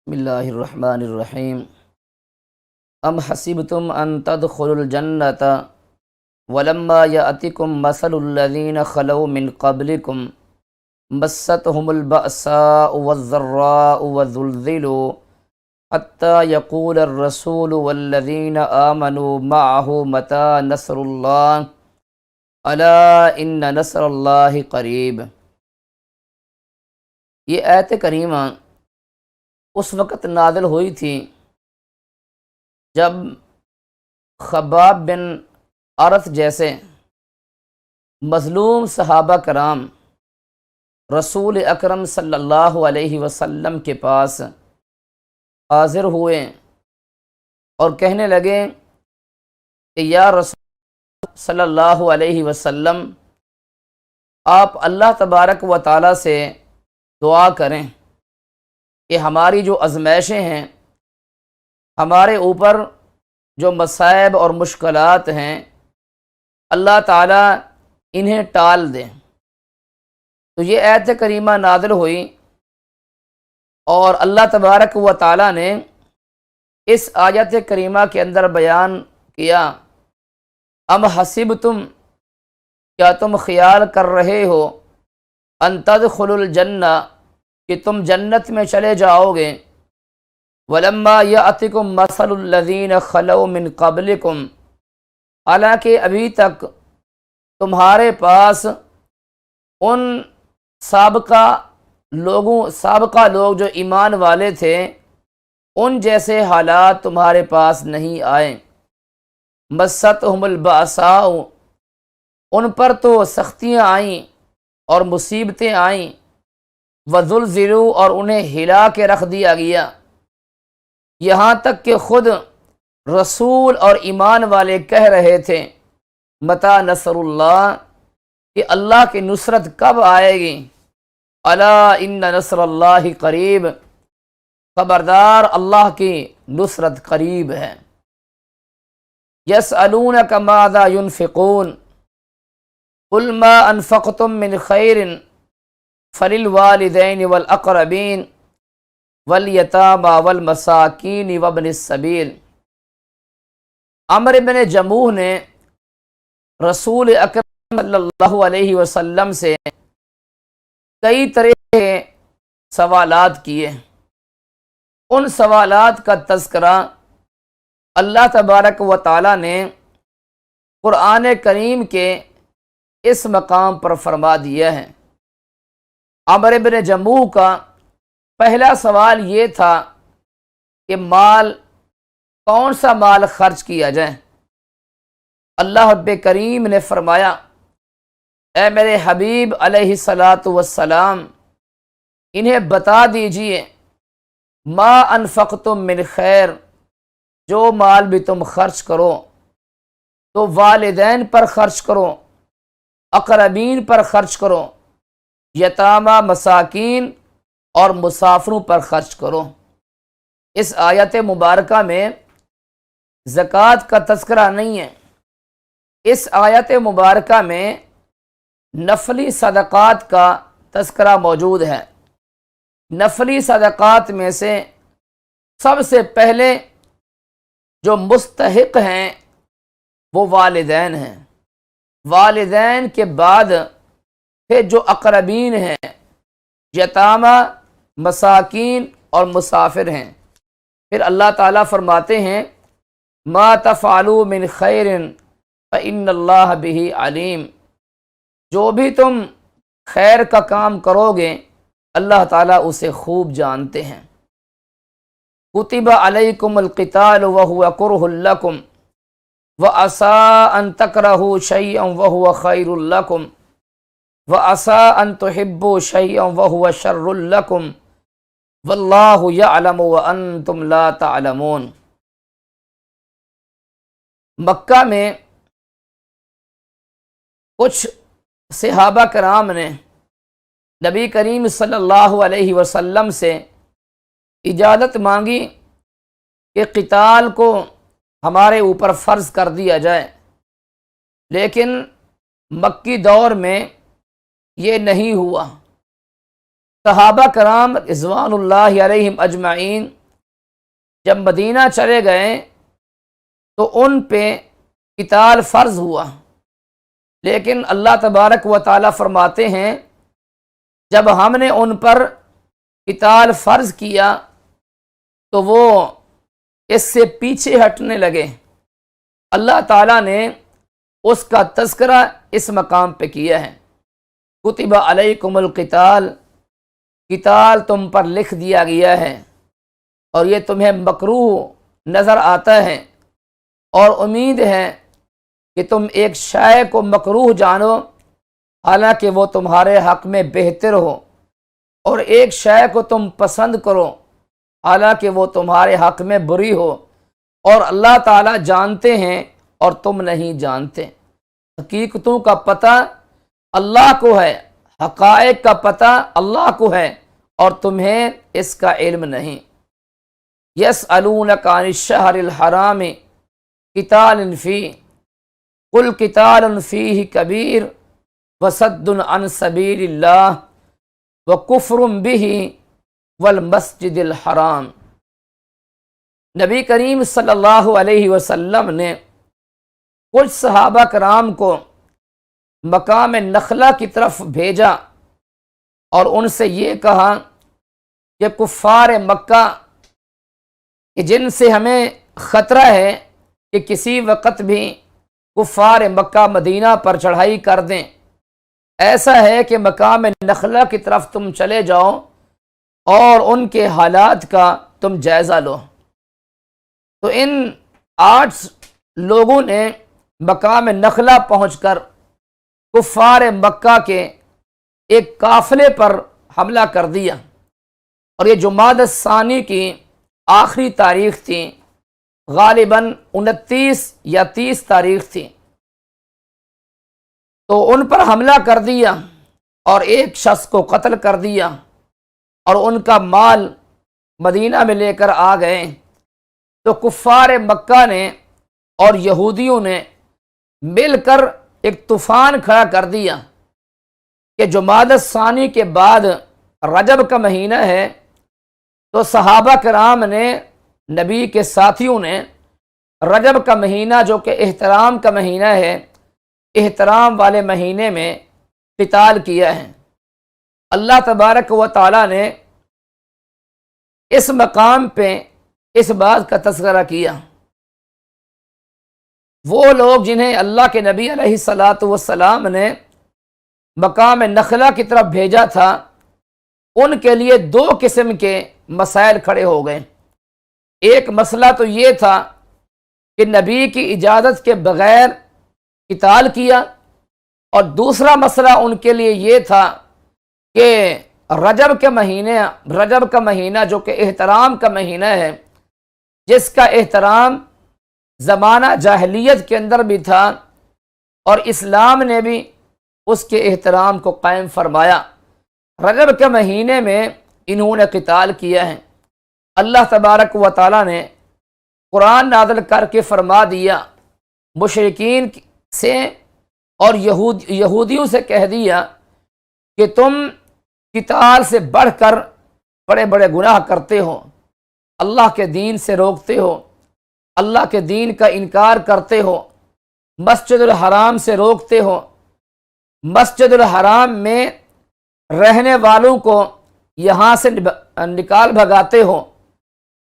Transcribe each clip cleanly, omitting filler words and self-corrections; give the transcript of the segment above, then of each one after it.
بسم اللہ الرحمن الرحیم ام حسبتم ان تدخلوا الجنۃ ولما یأتکم مثل الذین خلوا من قبلکم مستهم البأساء والضراء وزلزلوا حتى يقول الرسول والذین آمنوا معه متى نصر اللہ الا ان نصر اللہ قریب۔ یہ آیت کریمہ اس وقت نازل ہوئی تھی جب خباب بن ارت جیسے مظلوم صحابہ کرام رسول اکرم صلی اللہ علیہ وسلم کے پاس حاضر ہوئے اور کہنے لگے کہ یا رسول صلی اللہ علیہ وسلم، آپ اللہ تبارک و تعالیٰ سے دعا کریں کہ ہماری جو آزمائشیں ہیں، ہمارے اوپر جو مصائب اور مشکلات ہیں، اللہ تعالیٰ انہیں ٹال دیں۔ تو یہ آیت کریمہ نازل ہوئی اور اللہ تبارک و تعالیٰ نے اس آیت کریمہ کے اندر بیان کیا، ام حسبتم، کیا تم خیال کر رہے ہو، ان تدخلوا الجنہ، کہ تم جنت میں چلے جاؤ گے، ولما یأتکم مثل الذین خلوا من قبلکم، حالانکہ ابھی تک تمہارے پاس ان سابقہ لوگ جو ایمان والے تھے ان جیسے حالات تمہارے پاس نہیں آئے۔ مستہم البأساء، ان پر تو سختیاں آئیں اور مصیبتیں آئیں، وزلزلوا، اور انہیں ہلا کے رکھ دیا گیا، یہاں تک کہ خود رسول اور ایمان والے کہہ رہے تھے متی نصر اللہ، کہ اللہ کی نصرت کب آئے گی، الا ان نصر اللہ قریب، خبردار اللہ کی نصرت قریب ہے۔ یسألونک ماذا ينفقون قل ما انفقتم من خیر فللوالدین والاقربین والیتامی والمساکین وابن السبیل۔ عمرو بن جموح نے رسول اکرم صلی اللہ علیہ وسلم سے کئی طرح کے سوالات کیے۔ ان سوالات کا تذکرہ اللہ تبارک و تعالیٰ نے قرآن کریم کے اس مقام پر فرما دیا ہے۔ عمرو بن جموح کا پہلا سوال یہ تھا کہ کون سا مال خرچ کیا جائے۔ اللہ رب کریم نے فرمایا، اے میرے حبیب علیہ السلام، انہیں بتا دیجئے ما انفقتم من خیر، جو مال بھی تم خرچ کرو تو والدین پر خرچ کرو، اقربین پر خرچ کرو، یتامہ مساکین اور مسافروں پر خرچ کرو۔ اس آیت مبارکہ میں زکوٰۃ کا تذکرہ نہیں ہے، اس آیت مبارکہ میں نفلی صدقات کا تذکرہ موجود ہے۔ نفلی صدقات میں سے سب سے پہلے جو مستحق ہیں وہ والدین ہیں، والدین کے بعد پھر جو اقربین ہیں، یتامہ، مساکین اور مسافر ہیں۔ پھر اللہ تعالیٰ فرماتے ہیں ما تفعلوا من خیر فإن اللہ بہ علیم، جو بھی تم خیر کا کام کرو گے اللہ تعالیٰ اسے خوب جانتے ہیں۔ کتب علیکم القتال وہو کرہ لکم وعسیٰ ان تکرہوا شیئا وہو خیر لکم وعسیٰ ان تحبوا شیئا وہو شر لکم واللہ یعلم وانتم لا تعلمون۔ مکہ میں کچھ صحابہ کرام نے نبی کریم صلی اللہ علیہ وسلم سے اجازت مانگی کہ قتال کو ہمارے اوپر فرض کر دیا جائے، لیکن مکی دور میں یہ نہیں ہوا۔ صحابہ کرام رضوان اللہ علیہم اجمعین جب مدینہ چلے گئے تو ان پہ قتال فرض ہوا، لیکن اللہ تبارک و تعالیٰ فرماتے ہیں جب ہم نے ان پر قتال فرض کیا تو وہ اس سے پیچھے ہٹنے لگے۔ اللہ تعالیٰ نے اس کا تذکرہ اس مقام پہ کیا ہے، کتب علیکم القتال، قتال تم پر لکھ دیا گیا ہے اور یہ تمہیں مکروہ نظر آتا ہے، اور امید ہے کہ تم ایک شے کو مکروہ جانو حالانکہ وہ تمہارے حق میں بہتر ہو، اور ایک شے کو تم پسند کرو حالانکہ وہ تمہارے حق میں بری ہو، اور اللہ تعالیٰ جانتے ہیں اور تم نہیں جانتے۔ حقیقتوں کا پتہ اللہ کو ہے، حقائق کا پتہ اللہ کو ہے اور تمہیں اس کا علم نہیں۔ یسألونک عن الشہر الحرام قتال فیہ قل قتال فیہ کبیر وصد عن سبیل اللہ وکفر بہ والمسجد الحرام۔ نبی کریم صلی اللہ علیہ وسلم نے کچھ صحابہ کرام کو مقام نخلا کی طرف بھیجا اور ان سے یہ کہا کہ کفار مکہ کہ جن سے ہمیں خطرہ ہے کہ کسی وقت بھی کفار مکہ مدینہ پر چڑھائی کر دیں، ایسا ہے کہ مقام نخلا کی طرف تم چلے جاؤ اور ان کے حالات کا تم جائزہ لو۔ تو ان 8 لوگوں نے مقام نخلا پہنچ کر کفار مکہ کے ایک قافلے پر حملہ کر دیا، اور یہ جمادی الثانی کی آخری تاریخ تھی، غالباً 29 یا 30 تاریخ تھی۔ تو ان پر حملہ کر دیا اور ایک شخص کو قتل کر دیا اور ان کا مال مدینہ میں لے کر آ گئے۔ تو کفار مکہ نے اور یہودیوں نے مل کر ایک طوفان کھڑا کر دیا کہ جمادی الثانی کے بعد رجب کا مہینہ ہے، تو صحابہ کرام نے، نبی کے ساتھیوں نے رجب کا مہینہ جو کہ احترام کا مہینہ ہے، احترام والے مہینے میں قتال کیا ہے۔ اللہ تبارک و تعالیٰ نے اس مقام پہ اس بات کا تذکرہ کیا۔ وہ لوگ جنہیں اللہ کے نبی علیہ السلام نے مقام نخلا کی طرف بھیجا تھا، ان کے لیے 2 قسم کے مسائل کھڑے ہو گئے۔ ایک مسئلہ تو یہ تھا کہ نبی کی اجازت کے بغیر قتال کیا، اور دوسرا مسئلہ ان کے لیے یہ تھا کہ رجب کا مہینہ جو کہ احترام کا مہینہ ہے، جس کا احترام زمانہ جاہلیت کے اندر بھی تھا اور اسلام نے بھی اس کے احترام کو قائم فرمایا، رجب کے مہینے میں انہوں نے قتال کیا ہے۔ اللہ تبارک و تعالیٰ نے قرآن نازل کر کے فرما دیا، مشرکین سے اور یہودیوں سے کہہ دیا کہ تم قتال سے بڑھ کر بڑے بڑے گناہ کرتے ہو، اللہ کے دین سے روکتے ہو، اللہ کے دین کا انکار کرتے ہو، مسجد الحرام سے روکتے ہو، مسجد الحرام میں رہنے والوں کو یہاں سے نکال بھگاتے ہو،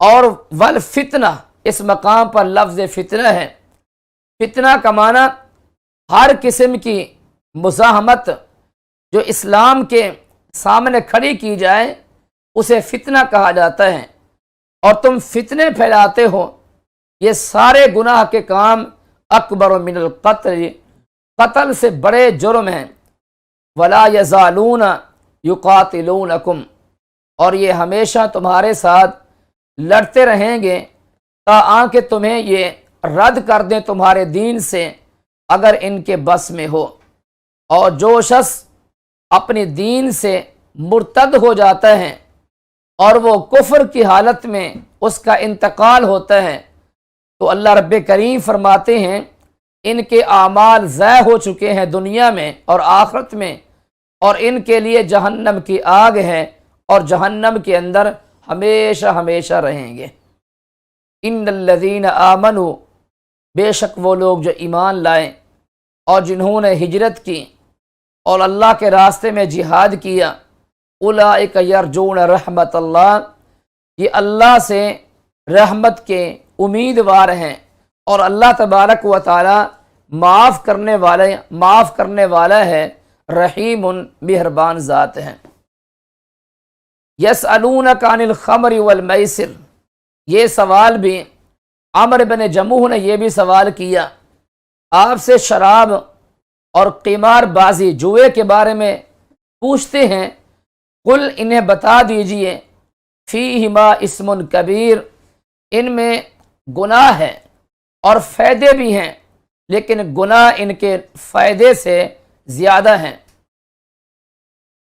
اور والفتنہ اس مقام پر لفظ فتنہ ہے۔ فتنہ کا معنی ہر قسم کی مزاحمت جو اسلام کے سامنے کھڑی کی جائے اسے فتنہ کہا جاتا ہے، اور تم فتنے پھیلاتے ہو۔ یہ سارے گناہ کے کام اکبر من القتل، قتل سے بڑے جرم ہیں۔ ولا یزالون یقاتلونکم، اور یہ ہمیشہ تمہارے ساتھ لڑتے رہیں گے تاکہ تمہیں یہ رد کر دیں تمہارے دین سے اگر ان کے بس میں ہو۔ اور جو شخص اپنی دین سے مرتد ہو جاتا ہے اور وہ کفر کی حالت میں اس کا انتقال ہوتا ہے، تو اللہ رب کریم فرماتے ہیں ان کے اعمال ضائع ہو چکے ہیں دنیا میں اور آخرت میں، اور ان کے لیے جہنم کی آگ ہے اور جہنم کے اندر ہمیشہ ہمیشہ رہیں گے۔ ان الذین آمنوا، بے شک وہ لوگ جو ایمان لائے اور جنہوں نے ہجرت کی اور اللہ کے راستے میں جہاد کیا، اولئک یرجون رحمت اللہ، یہ اللہ سے رحمت کے امیدوار ہیں، اور اللہ تبارک و تعالی معاف کرنے والا ہے، رحیم مہربان ذات ہے۔ یسألونک عن الخمر والمیسر، یہ سوال بھی عمرو بن جموح نے یہ بھی سوال کیا آپ سے شراب اور قمار بازی جوئے کے بارے میں پوچھتے ہیں۔ قل، انہیں بتا دیجئے، فیہما اسم کبیر، ان میں گناہ ہے اور فائدے بھی ہیں، لیکن گناہ ان کے فائدے سے زیادہ ہیں۔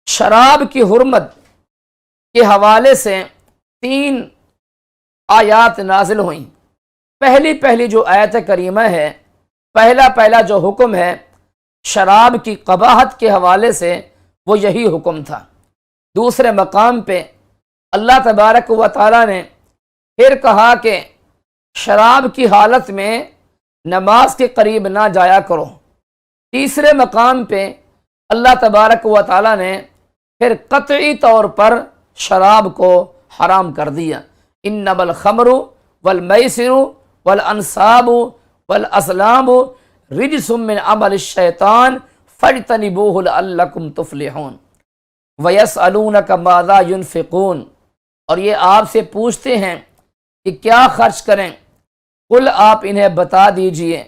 شراب کی حرمت کے حوالے سے 3 آیات نازل ہوئیں۔ پہلی جو آیت کریمہ ہے، پہلا جو حکم ہے شراب کی قباحت کے حوالے سے، وہ یہی حکم تھا۔ دوسرے مقام پہ اللہ تبارک و تعالیٰ نے پھر کہا کہ شراب کی حالت میں نماز کے قریب نہ جایا کرو۔ تیسرے مقام پہ اللہ تبارک و تعالیٰ نے پھر قطعی طور پر شراب کو حرام کر دیا۔ انما الخمر والمیسر والانصاب والازلام رجس من عمل الشیطان فاجتنبوہ لعلکم تفلحون۔ ویسألونک ماذا ینفقون، اور یہ آپ سے پوچھتے ہیں کہ کیا خرچ کریں۔ قل، آپ انہیں بتا دیجئے،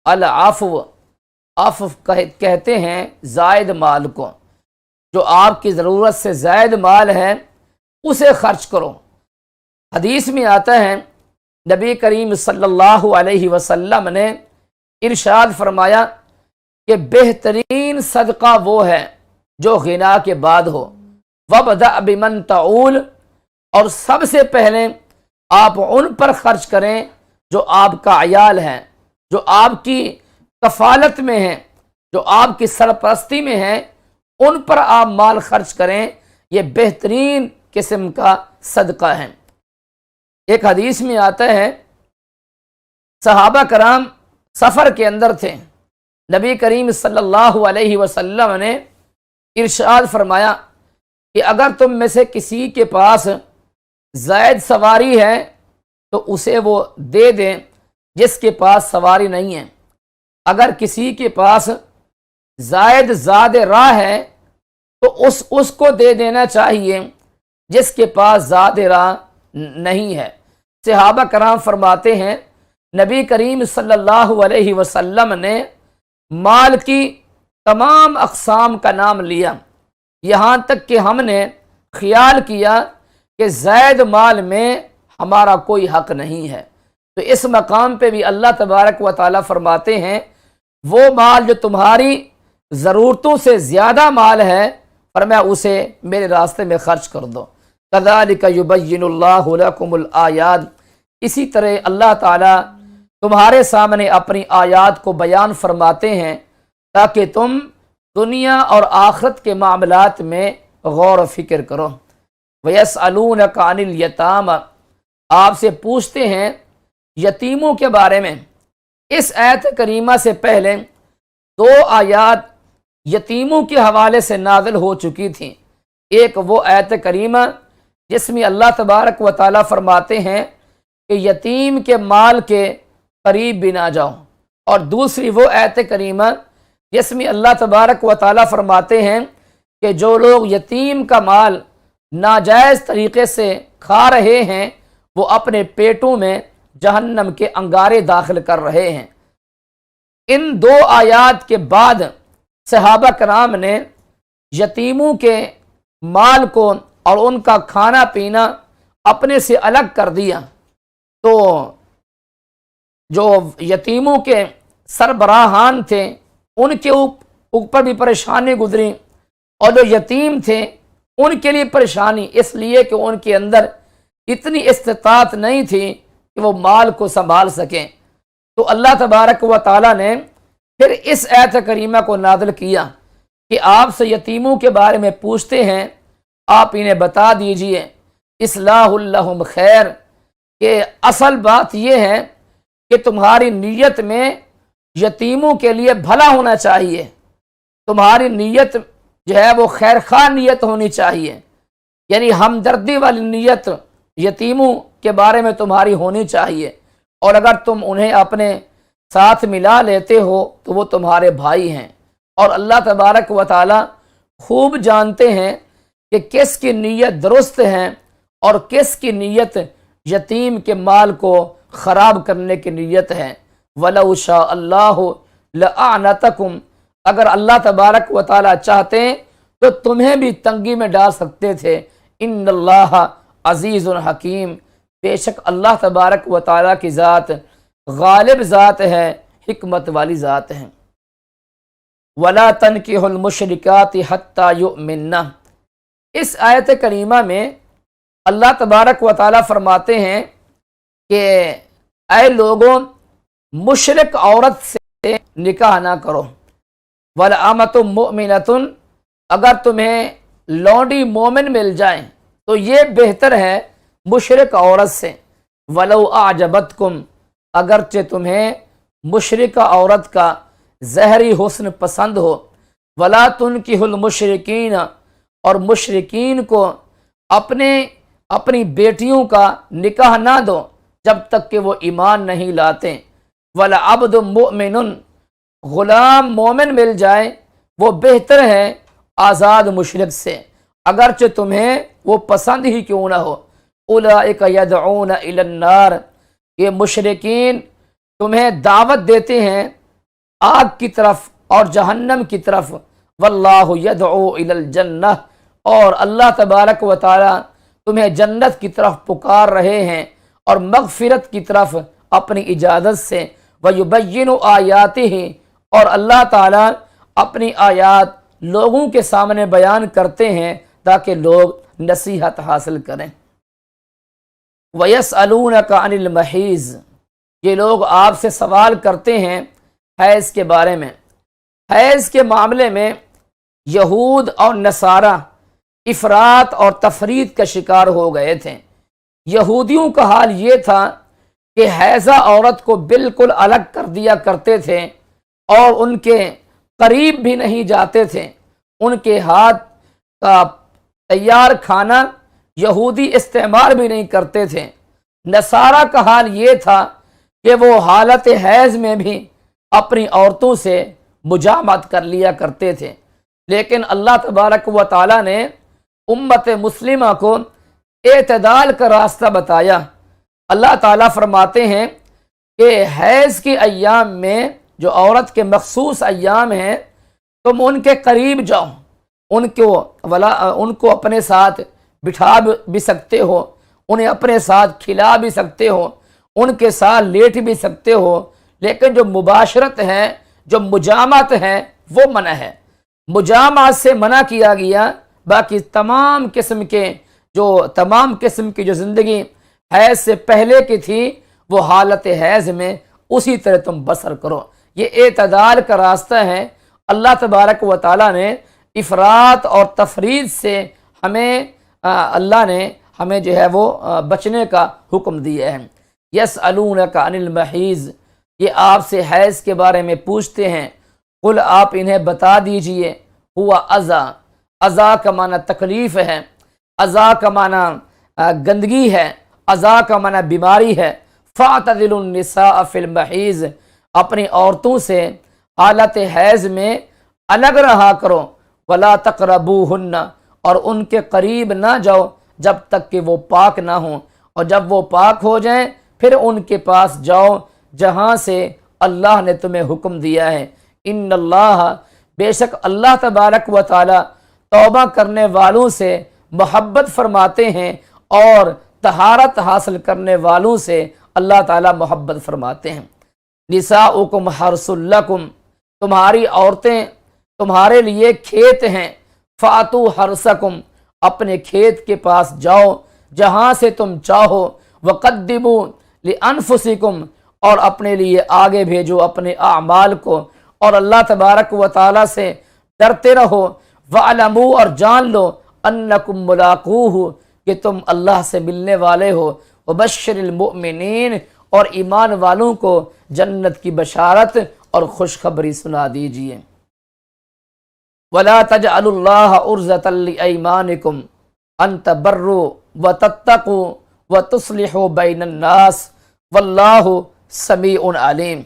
العفو، عفو کہتے ہیں زائد مال کو، جو آپ کی ضرورت سے زائد مال ہے اسے خرچ کرو۔ حدیث میں آتا ہے نبی کریم صلی اللہ علیہ وسلم نے ارشاد فرمایا کہ بہترین صدقہ وہ ہے جو غنا کے بعد ہو۔ وَابْدَأْ بِمَنْ تَعُولُ، اور سب سے پہلے آپ ان پر خرچ کریں جو آپ کا عیال ہیں، جو آپ کی کفالت میں ہیں، جو آپ کی سرپرستی میں ہیں، ان پر آپ مال خرچ کریں، یہ بہترین قسم کا صدقہ ہے۔ ایک حدیث میں آتا ہے صحابہ کرام سفر کے اندر تھے، نبی کریم صلی اللہ علیہ وسلم نے ارشاد فرمایا کہ اگر تم میں سے کسی کے پاس زائد سواری ہے تو اسے وہ دے دیں جس کے پاس سواری نہیں ہے، اگر کسی کے پاس زاد راہ ہے تو اس کو دے دینا چاہیے جس کے پاس زاد راہ نہیں ہے۔ صحابہ کرام فرماتے ہیں نبی کریم صلی اللہ علیہ وسلم نے مال کی تمام اقسام کا نام لیا، یہاں تک کہ ہم نے خیال کیا کہ زائد مال میں ہمارا کوئی حق نہیں ہے۔ تو اس مقام پہ بھی اللہ تبارک و تعالیٰ فرماتے ہیں وہ مال جو تمہاری ضرورتوں سے زیادہ مال ہے، فرمایا اسے میرے راستے میں خرچ کر دو۔ کذالک یبین اللہ لکم الآیات، اسی طرح اللہ تعالیٰ تمہارے سامنے اپنی آیات کو بیان فرماتے ہیں تاکہ تم دنیا اور آخرت کے معاملات میں غور و فکر کرو۔ وَيَسْأَلُونَكَ عَنِ الْيَتَامَى، آپ سے پوچھتے ہیں یتیموں کے بارے میں۔ اس آیت کریمہ سے پہلے 2 آیات یتیموں کے حوالے سے نازل ہو چکی تھیں۔ ایک وہ آیت کریمہ جس میں اللہ تبارک و تعالیٰ فرماتے ہیں کہ یتیم کے مال کے قریب بھی نہ جاؤ، اور دوسری وہ آیت کریمہ جس میں اللہ تبارک و تعالیٰ فرماتے ہیں کہ جو لوگ یتیم کا مال ناجائز طریقے سے کھا رہے ہیں وہ اپنے پیٹوں میں جہنم کے انگارے داخل کر رہے ہیں۔ ان 2 آیات کے بعد صحابہ کرام نے یتیموں کے مال کو اور ان کا کھانا پینا اپنے سے الگ کر دیا، تو جو یتیموں کے سربراہان تھے ان کے اوپر بھی پریشانی گزری، اور جو یتیم تھے ان کے لیے پریشانی، اس لیے کہ ان کے اندر اتنی استطاعت نہیں تھی کہ وہ مال کو سنبھال سکیں۔ تو اللہ تبارک و تعالیٰ نے پھر اس آیت کریمہ کو نازل کیا کہ آپ سے یتیموں کے بارے میں پوچھتے ہیں، آپ انہیں بتا دیجئے اصلاح لہم خیر، کہ اصل بات یہ ہے کہ تمہاری نیت میں یتیموں کے لیے بھلا ہونا چاہیے، تمہاری نیت جو ہے وہ خیر خواہ نیت ہونی چاہیے، یعنی ہمدردی والی نیت یتیموں کے بارے میں تمہاری ہونی چاہیے، اور اگر تم انہیں اپنے ساتھ ملا لیتے ہو تو وہ تمہارے بھائی ہیں، اور اللہ تبارک و تعالی خوب جانتے ہیں کہ کس کی نیت درست ہے اور کس کی نیت یتیم کے مال کو خراب کرنے کی نیت ہے۔ وَلَوْ شَاءَ اللَّهُ لَأَعْنَتَكُمْ، اگر اللہ تبارک و تعالی چاہتے تو تمہیں بھی تنگی میں ڈال سکتے تھے۔ ان اللہ عزیز حکیم، بے شک اللہ تبارک و تعالی کی ذات غالب ذات ہے، حکمت والی ذات ہے۔ وَلَا تَنْكِحُوا الْمُشْرِكَاتِ حَتَّى يُؤْمِنَّ، اس آیت کریمہ میں اللہ تبارک و تعالی فرماتے ہیں کہ اے لوگوں، مشرک عورت سے نکاح نہ کرو۔ وَلَأَمَةٌ مُؤْمِنَةٌ، اگر تمہیں لونڈی مومن مل جائیں تو یہ بہتر ہے مشرک عورت سے۔ وَلَوْ أَعْجَبَتْكُمْ، اگرچہ تمہیں مشرکہ عورت کا ظاہری حسن پسند ہو۔ وَلَا تُنْكِحُوا الْمُشْرِكِينَ، اور مشرکین کو اپنی بیٹیوں کا نکاح نہ دو جب تک کہ وہ ایمان نہیں لاتے۔ وَلَعَبْدٌ مُؤْمِنٌ، غلام مومن مل جائے وہ بہتر ہے آزاد مشرک سے، اگرچہ تمہیں وہ پسند ہی کیوں نہ ہو۔ اولئک یدعون الی النار، یہ مشرکین تمہیں دعوت دیتے ہیں آگ کی طرف اور جہنم کی طرف۔ واللہ یدعو الی الجنہ، اور اللہ تبارک و تعالی تمہیں جنت کی طرف پکار رہے ہیں اور مغفرت کی طرف اپنی اجازت سے۔ وَيُبَيِّنُ آیاتہ، اور اللہ تعالی اپنی آیات لوگوں کے سامنے بیان کرتے ہیں تاکہ لوگ نصیحت حاصل کریں۔ وَيَسْأَلُونَكَ عَنِ الْمَحِيضِ، یہ لوگ آپ سے سوال کرتے ہیں حیض کے بارے میں۔ حیض کے معاملے میں یہود اور نصارہ افراط اور تفریط کا شکار ہو گئے تھے۔ یہودیوں کا حال یہ تھا کہ حیضہ عورت کو بالکل الگ کر دیا کرتے تھے اور ان کے قریب بھی نہیں جاتے تھے، ان کے ہاتھ کا تیار کھانا یہودی استعمال بھی نہیں کرتے تھے۔ نصارہ کا حال یہ تھا کہ وہ حالت حیض میں بھی اپنی عورتوں سے مجامعت کر لیا کرتے تھے، لیکن اللہ تبارک و تعالی نے امت مسلمہ کو اعتدال کا راستہ بتایا۔ اللہ تعالیٰ فرماتے ہیں کہ حیض کے ایام میں جو عورت کے مخصوص ایام ہیں تم ان کے قریب جاؤ، ان کو اپنے ساتھ بٹھا بھی سکتے ہو، انہیں اپنے ساتھ کھلا بھی سکتے ہو، ان کے ساتھ لیٹ بھی سکتے ہو، لیکن جو مباشرت ہے، جو مجامعت ہے، وہ منع ہے۔ مجامعت سے منع کیا گیا، باقی تمام قسم کی جو زندگی حیض سے پہلے کی تھی وہ حالت حیض میں اسی طرح تم بسر کرو۔ یہ اعتدال کا راستہ ہے۔ اللہ تبارک و تعالیٰ نے افراط اور تفریط سے اللہ نے ہمیں جو ہے وہ بچنے کا حکم دیا ہے۔ یسألونک عن المحیض، یہ آپ سے حیض کے بارے میں پوچھتے ہیں، قل آپ انہیں بتا دیجئے، ہوا اذی، اذی کا معنی تکلیف ہے، اذی کا معنی گندگی ہے، اذی کا معنی بیماری ہے۔ فاعتزلوا النساء فی المحیض، اپنی عورتوں سے حالت حیض میں الگ رہا کرو۔ ولا تقربوہن، اور ان کے قریب نہ جاؤ جب تک کہ وہ پاک نہ ہوں، اور جب وہ پاک ہو جائیں پھر ان کے پاس جاؤ جہاں سے اللہ نے تمہیں حکم دیا ہے۔ ان اللہ، بے شک اللہ تبارک و تعالی توبہ کرنے والوں سے محبت فرماتے ہیں اور طہارت حاصل کرنے والوں سے اللہ تعالی محبت فرماتے ہیں۔ نساؤکم حرث لکم، تمہاری عورتیں تمہارے لیے کھیت ہیں۔ فاتو حرثکم، اپنے کھیت کے پاس جاؤ جہاں سے تم چاہو۔ وقدموا لانفسکم، اور اپنے لیے آگے بھیجو اپنے اعمال کو، اور اللہ تبارک و تعالی سے ڈرتے رہو۔ وَاعْلَمُوا، اور جان لو، انکم ملاقوہ، کہ تم اللہ سے ملنے والے ہو۔ وبشر المؤمنین، اور ایمان والوں کو جنت کی بشارت اور خوشخبری سنا دیجیے۔ وَلَا تَجْعَلُوا اللَّهَ عُرْضَةً لِأَيْمَانِكُمْ أَن تَبَرُّوا وَتَتَّقُوا وَتُصْلِحُوا بَيْنَ النَّاسِ وَاللَّهُ سَمِيعٌ عَلِيمٌ۔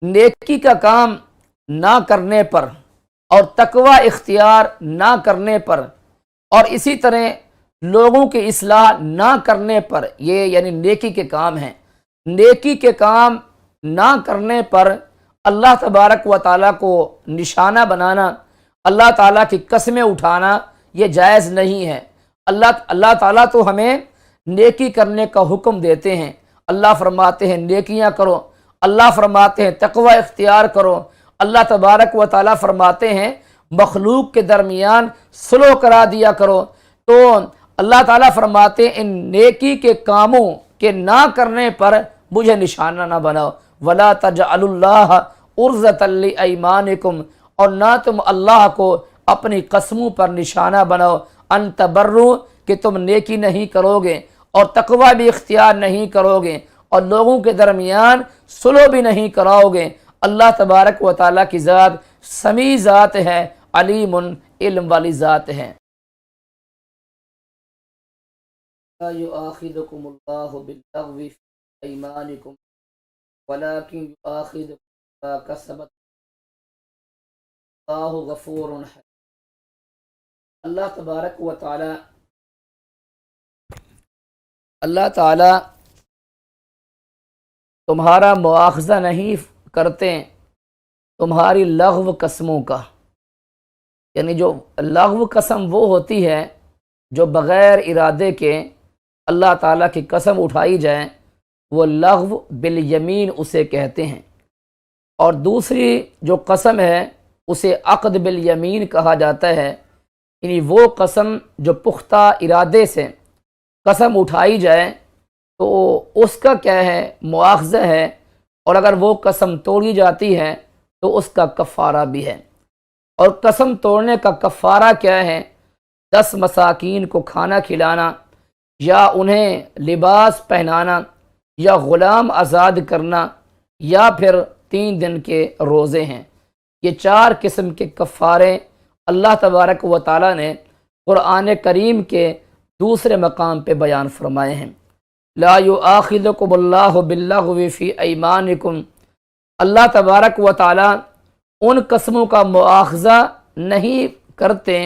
نیکی کا کام نہ کرنے پر اور تقوی اختیار نہ کرنے پر اور اسی طرح لوگوں کی اصلاح نہ کرنے پر، یہ یعنی نیکی کے کام ہیں، نیکی کے کام نہ کرنے پر اللہ تبارک و تعالیٰ کو نشانہ بنانا، اللہ تعالیٰ کی قسمیں اٹھانا، یہ جائز نہیں ہے۔ اللہ تعالیٰ تو ہمیں نیکی کرنے کا حکم دیتے ہیں۔ اللہ فرماتے ہیں نیکیاں کرو، اللہ فرماتے ہیں تقوی اختیار کرو، اللہ تبارک و تعالیٰ فرماتے ہیں مخلوق کے درمیان صلح کرا دیا کرو۔ تو اللہ تعالیٰ فرماتے ہیں ان نیکی کے کاموں کے نہ کرنے پر مجھے نشانہ نہ بناؤ۔ وَلَا تَجْعَلُوا اللَّهَ عُرْضَةً لِأَيْمَانِكُمْ، اور نہ تم اللہ کو اپنی قسموں پر نشانہ بناؤ، ان تبروا، کہ تم نیکی نہیں کرو گے اور تقوی بھی اختیار نہیں کرو گے اور لوگوں کے درمیان صلح بھی نہیں کراؤ گے۔ اللہ تبارک و تعالیٰ کی ذات سمیع ذات ہے، علیم علم والی ذات ہے۔ لا يؤاخذكم الله باللغو في أيمانكم ولكن يؤاخذكم بما كسبت الله غفور حليم۔ اللہ تعالی تمہارا مواخذہ نہیں کرتے تمہاری لغو قسموں کا، یعنی جو لغو قسم وہ ہوتی ہے جو بغیر ارادے کے اللہ تعالیٰ کی قسم اٹھائی جائے، وہ لغو بالیمین اسے کہتے ہیں، اور دوسری جو قسم ہے اسے عقد بالیمین کہا جاتا ہے، یعنی وہ قسم جو پختہ ارادے سے قسم اٹھائی جائے تو اس کا کیا ہے مواخذہ ہے، اور اگر وہ قسم توڑی جاتی ہے تو اس کا کفارہ بھی ہے۔ اور قسم توڑنے کا کفارہ کیا ہے؟ 10 مساکین کو کھانا کھلانا، یا انہیں لباس پہنانا، یا غلام آزاد کرنا، یا پھر 3 دن کے روزے ہیں۔ یہ 4 قسم کے کفارے اللہ تبارک و تعالیٰ نے قرآن کریم کے دوسرے مقام پہ بیان فرمائے ہیں۔ لا یؤاخذکم اللہ باللغو فی ایمانکم، اللہ تبارک و تعالیٰ ان قسموں کا مواخذہ نہیں کرتے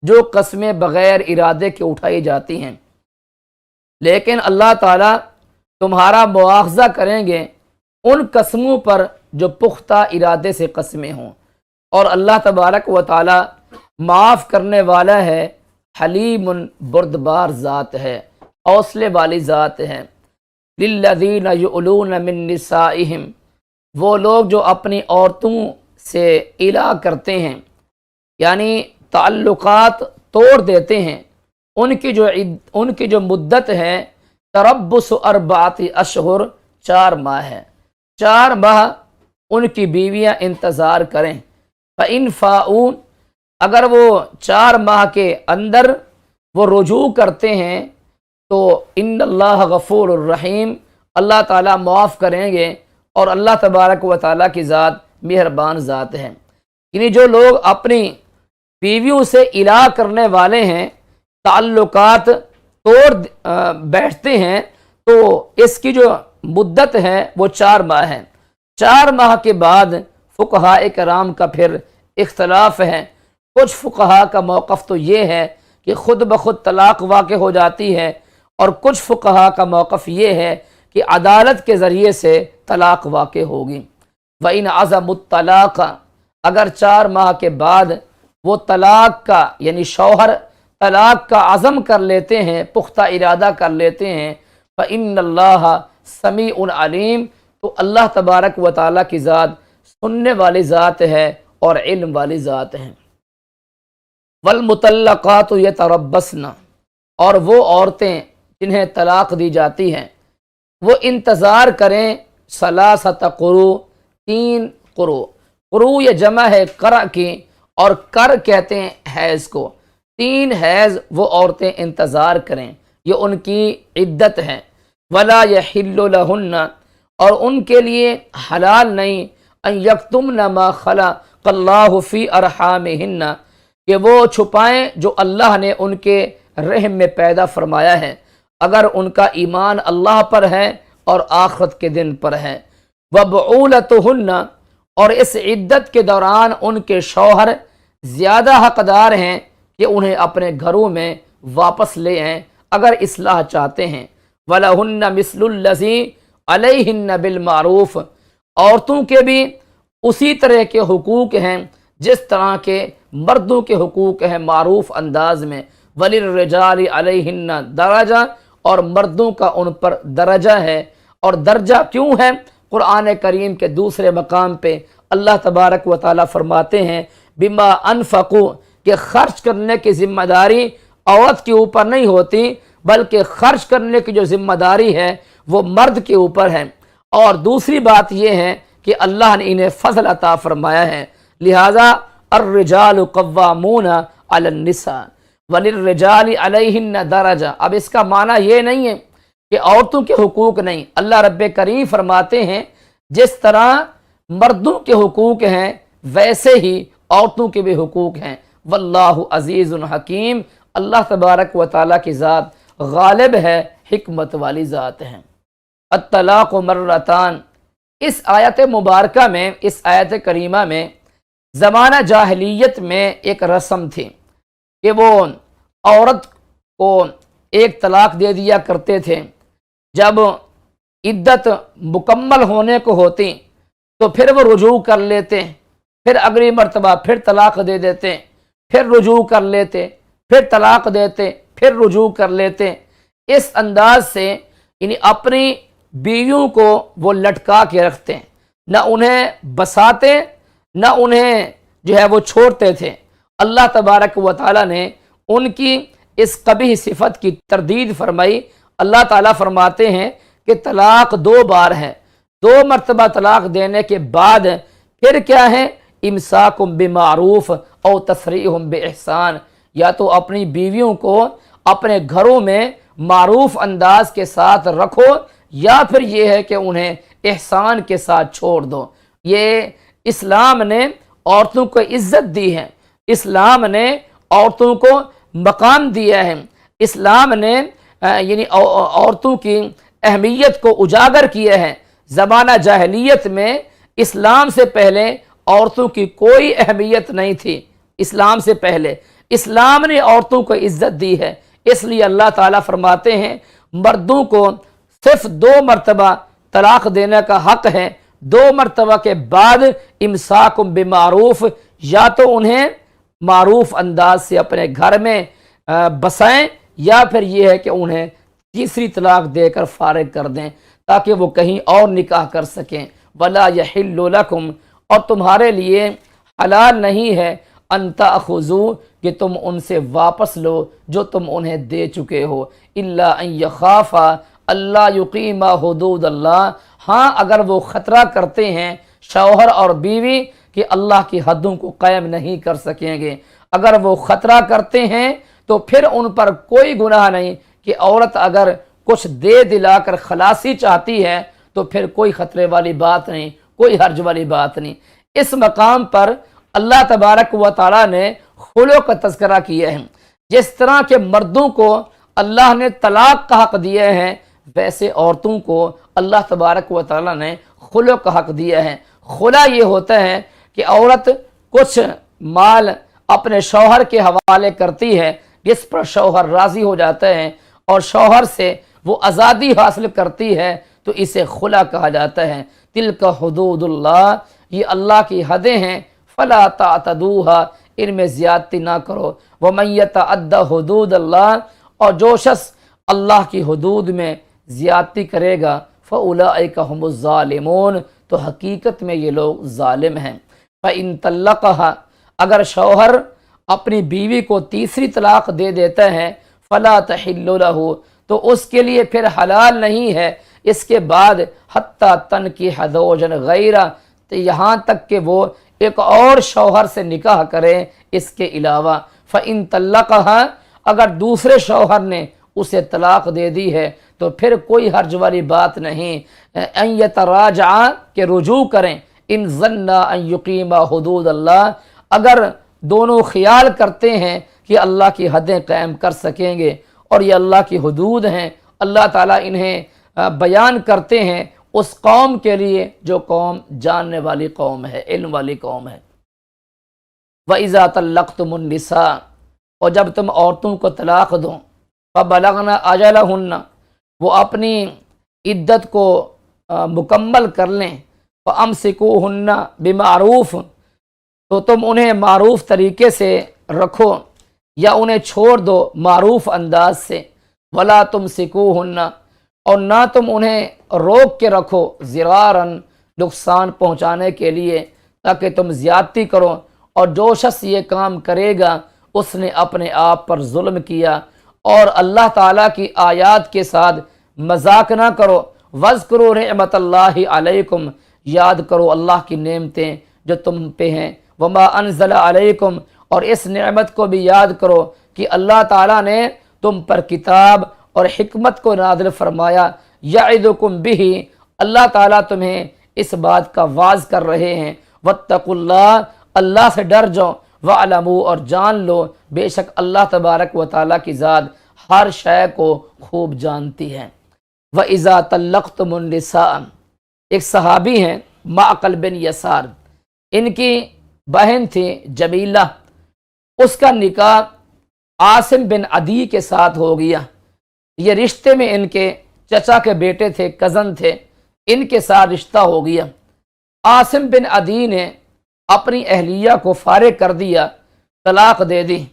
جو قسمیں بغیر ارادے کے اٹھائی جاتی ہیں، لیکن اللہ تعالیٰ تمہارا مواخذہ کریں گے ان قسموں پر جو پختہ ارادے سے قسمیں ہوں، اور اللہ تبارک و تعالیٰ معاف کرنے والا ہے، حلیم بردبار ذات ہے، حوصلے والی ذات ہے۔ للذین یؤلون من نسائہم، وہ لوگ جو اپنی عورتوں سے الا کرتے ہیں، یعنی تعلقات توڑ دیتے ہیں، ان کی جو مدت ہے تربص 4 اشہر، 4 ماہ ہے، 4 ماہ ان کی بیویاں انتظار کریں۔ فَإِنْ فَاءُوا، اگر وہ 4 ماہ کے اندر وہ رجوع کرتے ہیں تو ان اللہ غفور الرحیم، اللہ تعالیٰ معاف کریں گے، اور اللہ تبارک و تعالیٰ کی ذات مہربان ذات ہے۔ یعنی جو لوگ اپنی بیویوں سے الا کرنے والے ہیں، تعلقات توڑ بیٹھتے ہیں، تو اس کی جو مدت ہے وہ 4 ماہ ہے۔ 4 ماہ کے بعد فقہاء کرام کا پھر اختلاف ہے۔ کچھ فقہاء کا موقف تو یہ ہے کہ خود بخود طلاق واقع ہو جاتی ہے، اور کچھ فقہاء کا موقف یہ ہے کہ عدالت کے ذریعے سے طلاق واقع ہوگی۔ وَإِنْ عَزَمُوا الطَّلَاقَ، اگر 4 ماہ کے بعد وہ طلاق کا یعنی شوہر طلاق کا عزم کر لیتے ہیں، پختہ ارادہ کر لیتے ہیں، فَإِنَّ اللَّهَ سَمِيعٌ عَلِيمٌ، تو اللہ تبارک و تعالیٰ کی ذات سننے والی ذات ہے اور علم والی ذات ہے۔ وَالْمُطَلَّقَاتُ يَتَرَبَّصْنَ، اور وہ عورتیں جنہیں طلاق دی جاتی ہیں وہ انتظار کریں 3 قروء، 3 قروء، قروء یہ جمع ہے قرء کی، اور کر کہتے ہیں حیض کو، 3 حیض وہ عورتیں انتظار کریں، یہ ان کی عدت ہے۔ ولا یحل لہن، اور ان کے لیے حلال نہیں، ان یکتمن ما خلق اللہ فی ارحامہن، کہ وہ چھپائیں جو اللہ نے ان کے رحم میں پیدا فرمایا ہے، اگر ان کا ایمان اللہ پر ہے اور آخرت کے دن پر ہے۔ وبعولتہن، اور اس عدت کے دوران ان کے شوہر زیادہ حقدار ہیں کہ انہیں اپنے گھروں میں واپس لے آئیں اگر اصلاح چاہتے ہیں۔ وَلَهُنَّ مِثْلُ الَّذِي عَلَيْهِنَّ بِالْمَعْرُوفِ، عورتوں کے بھی اسی طرح کے حقوق ہیں جس طرح کے مردوں کے حقوق ہیں معروف انداز میں۔ وَلِلرِّجَالِ عَلَيْهِنَّ دَرَجَةٌ، اور مردوں کا ان پر درجہ ہے۔ اور درجہ کیوں ہے؟ قرآن کریم کے دوسرے مقام پہ اللہ تبارک و تعالیٰ فرماتے ہیں بما انفقوا، کہ خرچ کرنے کی ذمہ داری عورت کے اوپر نہیں ہوتی، بلکہ خرچ کرنے کی جو ذمہ داری ہے وہ مرد کے اوپر ہے۔ اور دوسری بات یہ ہے کہ اللہ نے انہیں فضل عطا فرمایا ہے، لہذا الرجال قوامون علی النساء وللرجال علیہن درجہ۔ اب اس کا معنی یہ نہیں ہے کہ عورتوں کے حقوق نہیں، اللہ رب کریم فرماتے ہیں جس طرح مردوں کے حقوق ہیں ویسے ہی عورتوں کے بھی حقوق ہیں۔ واللہ عزیز حکیم، اللہ تبارک و تعالیٰ کی ذات غالب ہے، حکمت والی ذات ہے۔ الطلاق مرتان، اس آیت مبارکہ میں، اس آیت کریمہ میں زمانہ جاہلیت میں ایک رسم تھی کہ وہ عورت کو ایک طلاق دے دیا کرتے تھے، جب عدت مکمل ہونے کو ہوتی تو پھر وہ رجوع کر لیتے، پھر اگلی مرتبہ پھر طلاق دے دیتے، پھر رجوع کر لیتے، پھر طلاق دیتے، پھر رجوع کر لیتے۔ اس انداز سے یعنی اپنی بیویوں کو وہ لٹکا کے رکھتے، نہ انہیں بساتے نہ انہیں جو ہے وہ چھوڑتے تھے۔ اللہ تبارک و تعالیٰ نے ان کی اس قبیح صفت کی تردید فرمائی۔ اللہ تعالیٰ فرماتے ہیں کہ طلاق دو بار ہے، دو مرتبہ طلاق دینے کے بعد پھر کیا ہے؟ امساکم بمعروف او تسریح باحسان، یا تو اپنی بیویوں کو اپنے گھروں میں معروف انداز کے ساتھ رکھو، یا پھر یہ ہے کہ انہیں احسان کے ساتھ چھوڑ دو۔ یہ اسلام نے عورتوں کو عزت دی ہے، اسلام نے عورتوں کو مقام دیا ہے، اسلام نے یعنی عورتوں کی اہمیت کو اجاگر کیا ہے۔ زمانہ جاہلیت میں اسلام سے پہلے عورتوں کی کوئی اہمیت نہیں تھی، اسلام سے پہلے اسلام نے عورتوں کو عزت دی ہے، اس لیے اللہ تعالیٰ فرماتے ہیں مردوں کو صرف دو مرتبہ طلاق دینے کا حق ہے، دو مرتبہ کے بعد امساکم بمعروف، یا تو انہیں معروف انداز سے اپنے گھر میں بسائیں، یا پھر یہ ہے کہ انہیں تیسری طلاق دے کر فارغ کر دیں تاکہ وہ کہیں اور نکاح کر سکیں۔ ولا یحل لکم، اور تمہارے لیے حلال نہیں ہے ان تأخذوا، کہ تم ان سے واپس لو جو تم انہیں دے چکے ہو، الا ان یخافا اللہ یقیما حدود اللہ، ہاں اگر وہ خطرہ کرتے ہیں شوہر اور بیوی کہ اللہ کی حدوں کو قائم نہیں کر سکیں گے، اگر وہ خطرہ کرتے ہیں تو پھر ان پر کوئی گناہ نہیں کہ عورت اگر کچھ دے دلا کر خلاصی چاہتی ہے تو پھر کوئی خطرے والی بات نہیں، کوئی حرج والی بات نہیں۔ اس مقام پر اللہ تبارک و تعالیٰ نے خلوع کا تذکرہ کیا ہے۔ جس طرح کے مردوں کو اللہ نے طلاق کا حق دیا ہے، ویسے عورتوں کو اللہ تبارک و تعالیٰ نے خلوع کا حق دیا ہے۔ خلع یہ ہوتا ہے کہ عورت کچھ مال اپنے شوہر کے حوالے کرتی ہے جس پر شوہر راضی ہو جاتا ہے، اور شوہر سے وہ آزادی حاصل کرتی ہے تو اسے خلع کہا جاتا ہے۔ تلک حدود اللہ، یہ اللہ کی حدیں ہیں، فلا تعتدوها، ان میں زیادتی نہ کرو۔ ومن یتعد حدود اللہ، اور جو شخص اللہ کی حدود میں زیادتی کرے گا فاولئک هم الظالمون، تو حقیقت میں یہ لوگ ظالم ہیں۔ فإن طلقها، اگر شوہر اپنی بیوی کو تیسری طلاق دے دیتا ہے فلا تحل له، تو اس کے لیے پھر حلال نہیں ہے اس کے بعد حتی تنکح زوجا غیرہ، یہاں تک کہ وہ ایک اور شوہر سے نکاح کرے اس کے علاوہ۔ فإن طلقها، اگر دوسرے شوہر نے اسے طلاق دے دی ہے تو پھر کوئی حرج والی بات نہیں ان یتراجع کہ رجوع کریں، ان ظنا ان یقیما حدود اللہ، اگر دونوں خیال کرتے ہیں کہ اللہ کی حدیں قائم کر سکیں گے اور یہ اللہ کی حدود ہیں، اللہ تعالیٰ انہیں بیان کرتے ہیں اس قوم کے لیے جو قوم جاننے والی قوم ہے، علم والی قوم ہے۔ وَإِذَا طَلَّقْتُمُ النِّسَاءَ، اور جب تم عورتوں کو طلاق دو، فَبَلَغْنَ أَجَلَهُنَّ، وہ اپنی عدت کو مکمل کر لیں، فَأَمْسِكُوهُنَّ بِمَعْرُوفٍ، تو تم انہیں معروف طریقے سے رکھو یا انہیں چھوڑ دو معروف انداز سے، وَلَا تُمْسِكُوهُنَّ، اور نہ تم انہیں روک کے رکھو ضراراً، نقصان پہنچانے کے لیے تاکہ تم زیادتی کرو، اور جو شخص یہ کام کرے گا اس نے اپنے آپ پر ظلم کیا، اور اللہ تعالیٰ کی آیات کے ساتھ مذاق نہ کرو۔ وَاذْكُرُوا نِعْمَتَ اللَّهِ عَلَيْكُمْ، یاد کرو اللہ کی نعمتیں جو تم پہ ہیں، وَمَا أَنزَلَ عَلَيْكُمْ، اور اس نعمت کو بھی یاد کرو کہ اللہ تعالیٰ نے تم پر کتاب اور حکمت کو نازل فرمایا، یعظکم بہ، اللہ تعالیٰ تمہیں اس بات کا واعظ کر رہے ہیں، واتقوا اللہ، اللہ سے ڈر جاؤ، وَاعْلَمُوا، اور جان لو بے شک اللہ تبارک و تعالیٰ کی ذات ہر شے کو خوب جانتی ہے۔ وَإِذَا طَلَّقْتُمُ النِّسَاءَ، ایک صحابی ہیں معقل بن یسار، ان کی بہن تھی جمیلہ، اس کا نکاح عاصم بن عدی کے ساتھ ہو گیا۔ یہ رشتے میں ان کے چچا کے بیٹے تھے، کزن تھے، ان کے ساتھ رشتہ ہو گیا۔ عاصم بن عدی نے اپنی اہلیہ کو فارغ کر دیا، طلاق دے دی۔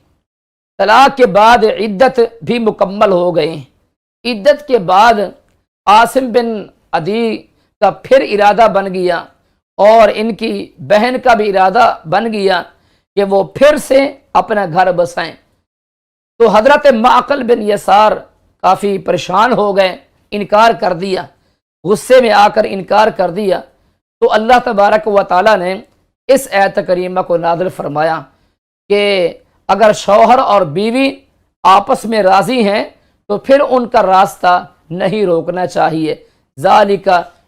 طلاق کے بعد عدت بھی مکمل ہو گئی۔ عدت کے بعد عاصم بن عدی کا پھر ارادہ بن گیا اور ان کی بہن کا بھی ارادہ بن گیا کہ وہ پھر سے اپنا گھر بسائیں۔ تو حضرت معقل بن یسار کافی پریشان ہو گئے، انکار کر دیا، غصے میں آ کر انکار کر دیا۔ تو اللہ تبارک و تعالیٰ نے اس آیت کریمہ کو نازل فرمایا کہ اگر شوہر اور بیوی آپس میں راضی ہیں تو پھر ان کا راستہ نہیں روکنا چاہیے۔ ذالک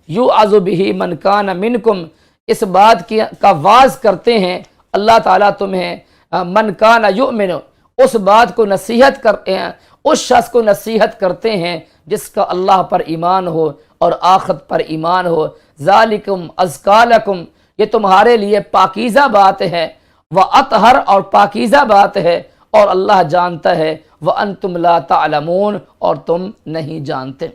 یوعظ بہ من کان منکم، اس بات کا واعظ کرتے ہیں اللہ تعالیٰ تمہیں، من کان یؤمن، اس بات کو نصیحت کرتے ہیں، اس شخص کو نصیحت کرتے ہیں جس کا اللہ پر ایمان ہو اور آخرت پر ایمان ہو۔ ذالکم ازکیٰ لکم، یہ تمہارے لیے پاکیزہ بات ہے، وَأَطْہَرُ، اور پاکیزہ بات ہے، اور اللہ جانتا ہے، وَأَنْتُمْ لَا تَعْلَمُونَ، اور تم نہیں جانتے۔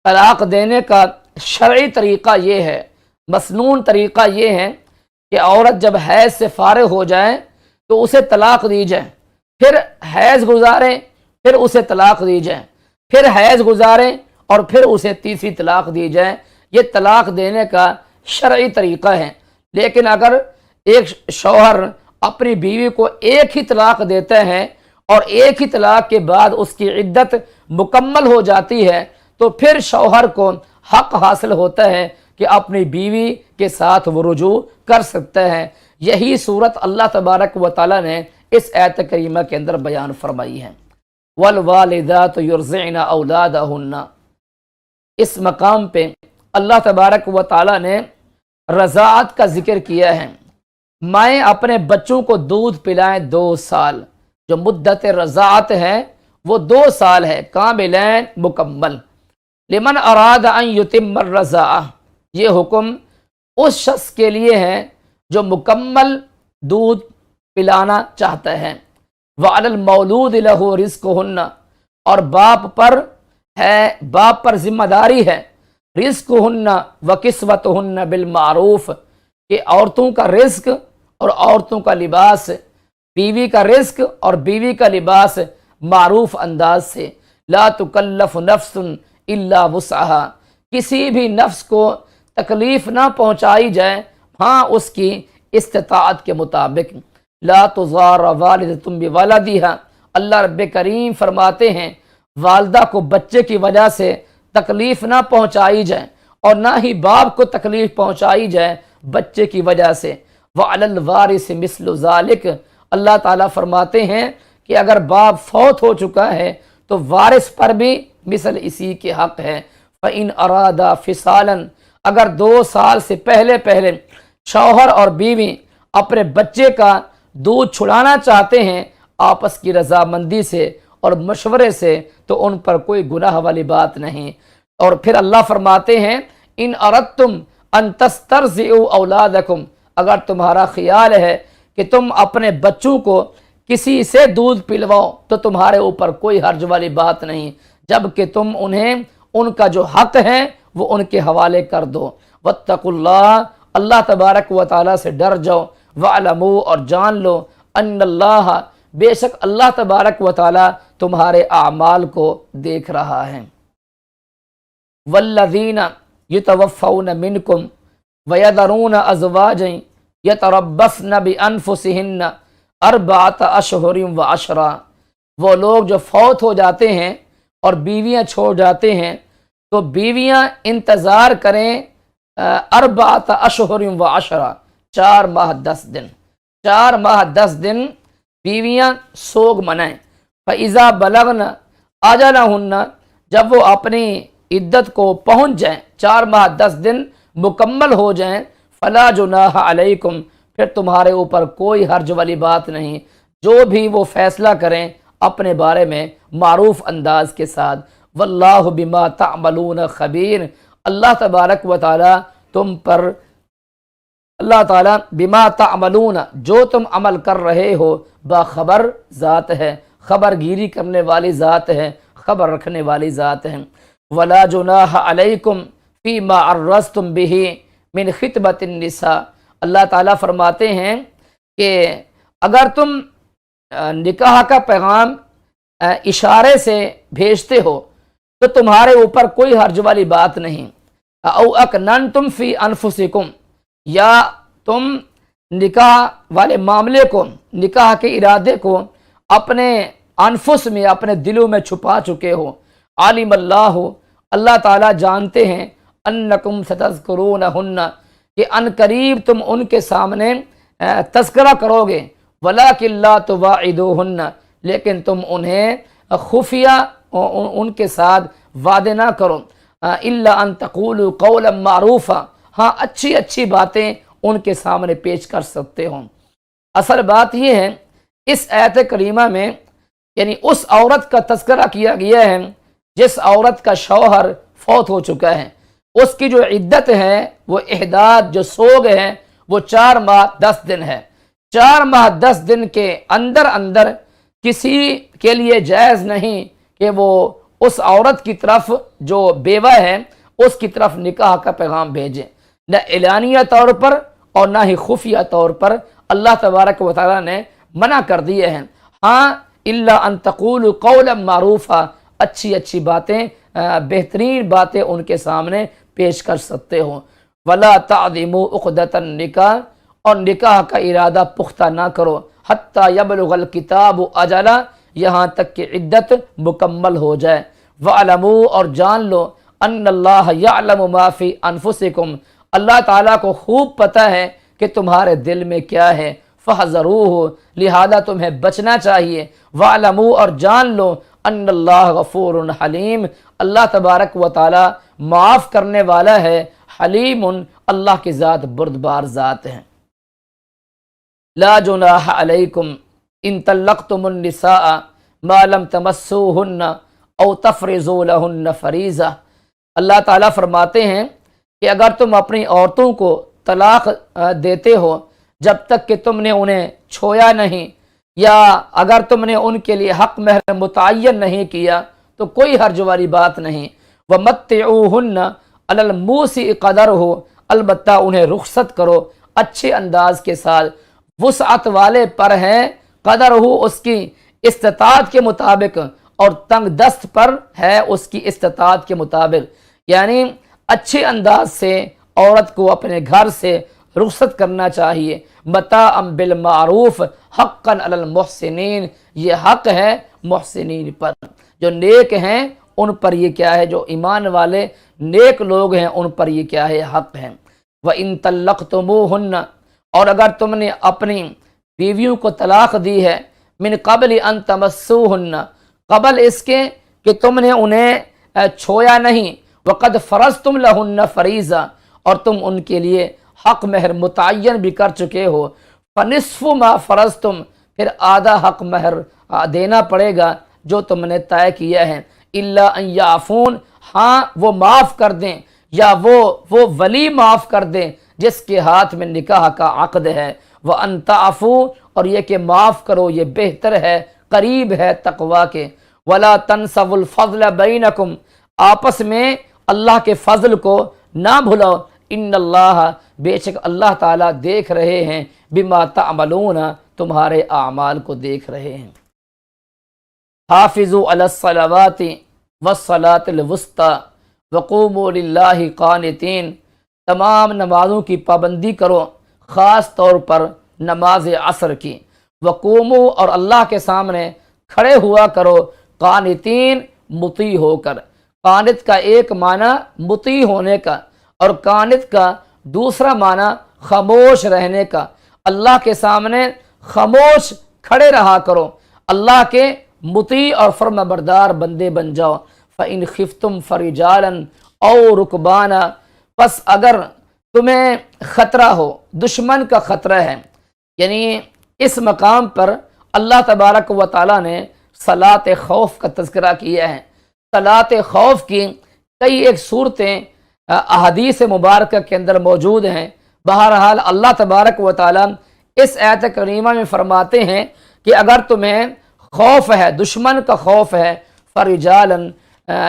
طلاق دینے کا شرعی طریقہ یہ ہے، مسنون طریقہ یہ ہے کہ عورت جب حیض سے فارغ ہو جائے تو اسے طلاق دی جائے، پھر حیض گزاریں، پھر اسے طلاق دی جائے، پھر حیض گزاریں اور پھر اسے تیسری طلاق دی جائے۔ یہ طلاق دینے کا شرعی طریقہ ہے۔ لیکن اگر ایک شوہر اپنی بیوی کو ایک ہی طلاق دیتا ہے اور ایک ہی طلاق کے بعد اس کی عدت مکمل ہو جاتی ہے تو پھر شوہر کو حق حاصل ہوتا ہے کہ اپنی بیوی کے ساتھ وہ رجوع کر سکتا ہے۔ یہی صورت اللہ تبارک و تعالیٰ نے اس آیت کریمہ کے اندر بیان فرمائی ہے۔ وَالْوَالِدَاتُ يُرْضِعْنَ أَوْلَادَهُنَّ، اس مقام پہ اللہ تبارک و تعالیٰ نے رضاعت کا ذکر کیا ہے۔ مائیں اپنے بچوں کو دودھ پلائیں 2 سال، جو مدت رضاعت ہے وہ 2 سال ہے، کاملین مکمل۔ لمن اراد ان یتم الرضاعہ، یہ حکم اس شخص کے لیے ہے جو مکمل دودھ پلانا چاہتا ہے۔ وعلی المولود لہ رزقہن، اور باپ پر ذمہ داری ہے، رزقہن وکسوتہن بالمعروف، کہ عورتوں کا رزق اور عورتوں کا لباس، بیوی کا رزق اور بیوی کا لباس معروف انداز سے۔ لا تکلف نفس الا وسعها، کسی بھی نفس کو تکلیف نہ پہنچائی جائے ہاں اس کی استطاعت کے مطابق۔ لا تضار والدۃ بولدها، اللہ رب کریم فرماتے ہیں والدہ کو بچے کی وجہ سے تکلیف نہ پہنچائی جائے اور نہ ہی باپ کو تکلیف پہنچائی جائے بچے کی وجہ سے۔ وعلی الوارث مثل ذلک، اللہ تعالیٰ فرماتے ہیں کہ اگر باپ فوت ہو چکا ہے تو وارث پر بھی مثل اسی کے حق ہے۔ فَإِنْ أَرَادَا فِصَالًا، اگر 2 سال سے پہلے شوہر اور بیوی اپنے بچے کا دودھ چھڑانا چاہتے ہیں آپس کی رضامندی سے اور مشورے سے، تو ان پر کوئی گناہ والی بات نہیں۔ اور پھر اللہ فرماتے ہیں ان اردتم ان تسترضعوا اولادکم، اگر تمہارا خیال ہے کہ تم اپنے بچوں کو کسی سے دودھ پلواؤ تو تمہارے اوپر کوئی حرج والی بات نہیں، جبکہ تم انہیں ان کا جو حق ہے وہ ان کے حوالے کر دو۔ واتقوا اللہ، اللہ تبارک و تعالیٰ سے ڈر جاؤ۔ وَاعْلَمُوا، اور جان لو، ان اللہ، بے شک اللہ تبارک و تعالیٰ تمہارے اعمال کو دیکھ رہا ہے۔ والذین یتوفون منکم ویذرون ازواجا یتربصن بانفسہن اربعۃ اشہر وعشرا، وہ لوگ جو فوت ہو جاتے ہیں اور بیویاں چھوڑ جاتے ہیں تو بیویاں انتظار کریں اربعۃ اشہر وعشرا، 4 ماہ 10 دن، 4 ماہ 10 دن بیویاں سوگ منائیں۔ فَإِذَا بَلَغْنَ أَجَلَهُنَّ، جب وہ اپنی عدت کو پہنچ جائیں، 4 ماہ 10 دن مکمل ہو جائیں، فَلَا جُنَاحَ عَلَيْكُمْ، پھر تمہارے اوپر کوئی حرج والی بات نہیں، جو بھی وہ فیصلہ کریں اپنے بارے میں معروف انداز کے ساتھ۔ وَاللَّهُ بِمَا تَعْمَلُونَ خَبِيرٌ، اللہ تبارک و تعالیٰ تم پر، اللہ تعالیٰ بما تعملون، جو تم عمل کر رہے ہو، باخبر ذات ہے، خبر گیری کرنے والی ذات ہے، خبر رکھنے والی ذات ہے۔ ولا جناح علیکم فیما عرضتم بہ من خطبۃ النساء، اللہ تعالیٰ فرماتے ہیں کہ اگر تم نکاح کا پیغام اشارے سے بھیجتے ہو تو تمہارے اوپر کوئی حرج والی بات نہیں۔ او اکننتم فی انفسکم، یا تم نکاح والے معاملے کو، نکاح کے ارادے کو اپنے انفس میں، اپنے دلوں میں چھپا چکے ہو۔ عالم اللہ، اللہ تعالیٰ جانتے ہیں، انکم ستذکرونہن، کہ ان قریب تم ان کے سامنے تذکرہ کرو گے، ولیکن لا تواعدوہن، لیکن تم انہیں خفیہ ان کے ساتھ وعدے نہ کرو۔ الا ان تقولوا قولا معروفا، ہاں اچھی باتیں ان کے سامنے پیش کر سکتے ہوں۔ اصل بات یہ ہے اس آیت کریمہ میں یعنی اس عورت کا تذکرہ کیا گیا ہے جس عورت کا شوہر فوت ہو چکا ہے، اس کی جو عدت ہے، وہ احداد جو سوگ ہے، وہ 4 ماہ 10 دن ہے۔ 4 ماہ 10 دن کے اندر کسی کے لیے جائز نہیں کہ وہ اس عورت کی طرف جو بیوہ ہے اس کی طرف نکاح کا پیغام بھیجے، نہ اعلانیہ طور پر اور نہ ہی خفیہ طور پر، اللہ تبارک و تعالیٰ نے منع کر دیے ہیں۔ ہاں الا ان تقولوا قولا معروفا، اچھی باتیں، بہترین باتیں ان کے سامنے پیش کر سکتے ہو۔ ولا تعظموا عقدۃ النکاح، اور نکاح کا ارادہ پختہ نہ کرو، حتی یبلغ الکتاب اجلہ، یہاں تک کہ عدت مکمل ہو جائے۔ وَاعْلَمُوا، اور جان لو، ان اللہ یعلم ما فی انفسکم، اللہ تعالیٰ کو خوب پتہ ہے کہ تمہارے دل میں کیا ہے۔ فَحْذَرُوهُ، لہذا تمہیں بچنا چاہیے۔ وَاعْلَمُوا، اور جان لو، ان اللہ غفور حلیم، اللہ تبارک و تعالیٰ معاف کرنے والا ہے، حلیم، اللہ کی ذات بردبار ذات ہے۔ لا جناح علیکم ان طلقتم النساء ما لم تمسوہن او تفرضوا لہن فریضہ، اللہ تعالیٰ فرماتے ہیں کہ اگر تم اپنی عورتوں کو طلاق دیتے ہو جب تک کہ تم نے انہیں چھویا نہیں، یا اگر تم نے ان کے لیے حق مہر متعین نہیں کیا تو کوئی حرج والی بات نہیں۔ وَمَتِّعُوهُنَّ عَلَى الْمُوسِعِ قَدَرُهُ، البتہ انہیں رخصت کرو اچھے انداز کے ساتھ، وسعت والے پر ہے، قدر ہو اس کی استطاعت کے مطابق، اور تنگ دست پر ہے اس کی استطاعت کے مطابق، یعنی اچھے انداز سے عورت کو اپنے گھر سے رخصت کرنا چاہیے۔ متاعا بالمعروف حقا علی المحسنین، یہ حق ہے محسنین پر، جو نیک ہیں ان پر یہ کیا ہے، جو ایمان والے نیک لوگ ہیں ان پر یہ کیا ہے، حق ہے۔ وَإِن طَلَّقْتُمُوهُنَّ، اور اگر تم نے اپنی بیویوں کو طلاق دی ہے، من قبل ان تمسوہن، قبل اس کے کہ تم نے انہیں چھویا نہیں، وقد فرضتم لہن فریضہ، اور تم ان کے لیے حق مہر متعین بھی کر چکے ہو، فنصف ما فرضتم، پھر آدھا حق مہر دینا پڑے گا جو تم نے طے کیا ہے، الا ان یعفون، ہاں وہ معاف کر دیں، یا وہ ولی معاف کر دیں جس کے ہاتھ میں نکاح کا عقد ہے، وَأَن تَعْفُوا، اور یہ کہ معاف کرو یہ بہتر ہے، قریب ہے تقوی کے، وَلَا تَنْسَوُا الْفَضْلَ بَيْنَكُمْ، آپس میں اللہ کے فضل کو نہ بھلاؤ، ان اللہ، بے شک اللہ تعالیٰ دیکھ رہے ہیں، بما تعملون، تمہارے اعمال کو دیکھ رہے ہیں۔ حافظوا علی الصلوات والصلاۃ الوسطی وقوموا للہ قانتین، تمام نمازوں کی پابندی کرو، خاص طور پر نماز عصر کی، وقوموا، اور اللہ کے سامنے کھڑے ہوا کرو، قانتین، مطیع ہو کر۔ قانت کا ایک معنی مطیع ہونے کا، اور قانت کا دوسرا معنی خاموش رہنے کا۔ اللہ کے سامنے خاموش کھڑے رہا کرو، اللہ کے مطیع اور فرمانبردار بندے بن جاؤ۔ فَإِنْ خِفْتُمْ فَرِجَالًا أَوْ رُكْبَانًا، پس اگر تمہیں خطرہ ہو، دشمن کا خطرہ ہے، یعنی اس مقام پر اللہ تبارک و تعالیٰ نے صلاۃ خوف کا تذکرہ کیا ہے۔ صلاۃ خوف کی کئی ایک صورتیں احادیث مبارکہ کے اندر موجود ہیں۔ بہرحال اللہ تبارک و تعالیٰ اس آیت کریمہ میں فرماتے ہیں کہ اگر تمہیں خوف ہے، دشمن کا خوف ہے، فرجالن،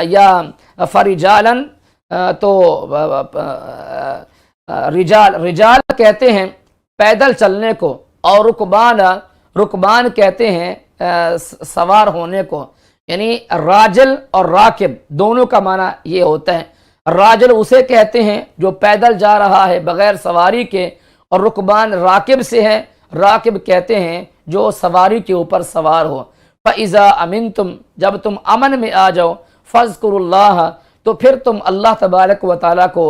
یا فرجالن تو رجال کہتے ہیں پیدل چلنے کو، اور رکبان کہتے ہیں سوار ہونے کو، یعنی راجل اور راکب دونوں کا معنی یہ ہوتا ہے۔ راجل اسے کہتے ہیں جو پیدل جا رہا ہے بغیر سواری کے، اور رکبان راکب سے ہے، راکب کہتے ہیں جو سواری کے اوپر سوار ہو۔ فَإِذَا أَمِنْتُمْ، جب تم امن میں آ جاؤ، فَاذْكُرُوا اللَّهَ، تو پھر تم اللہ تبارک و تعالیٰ کو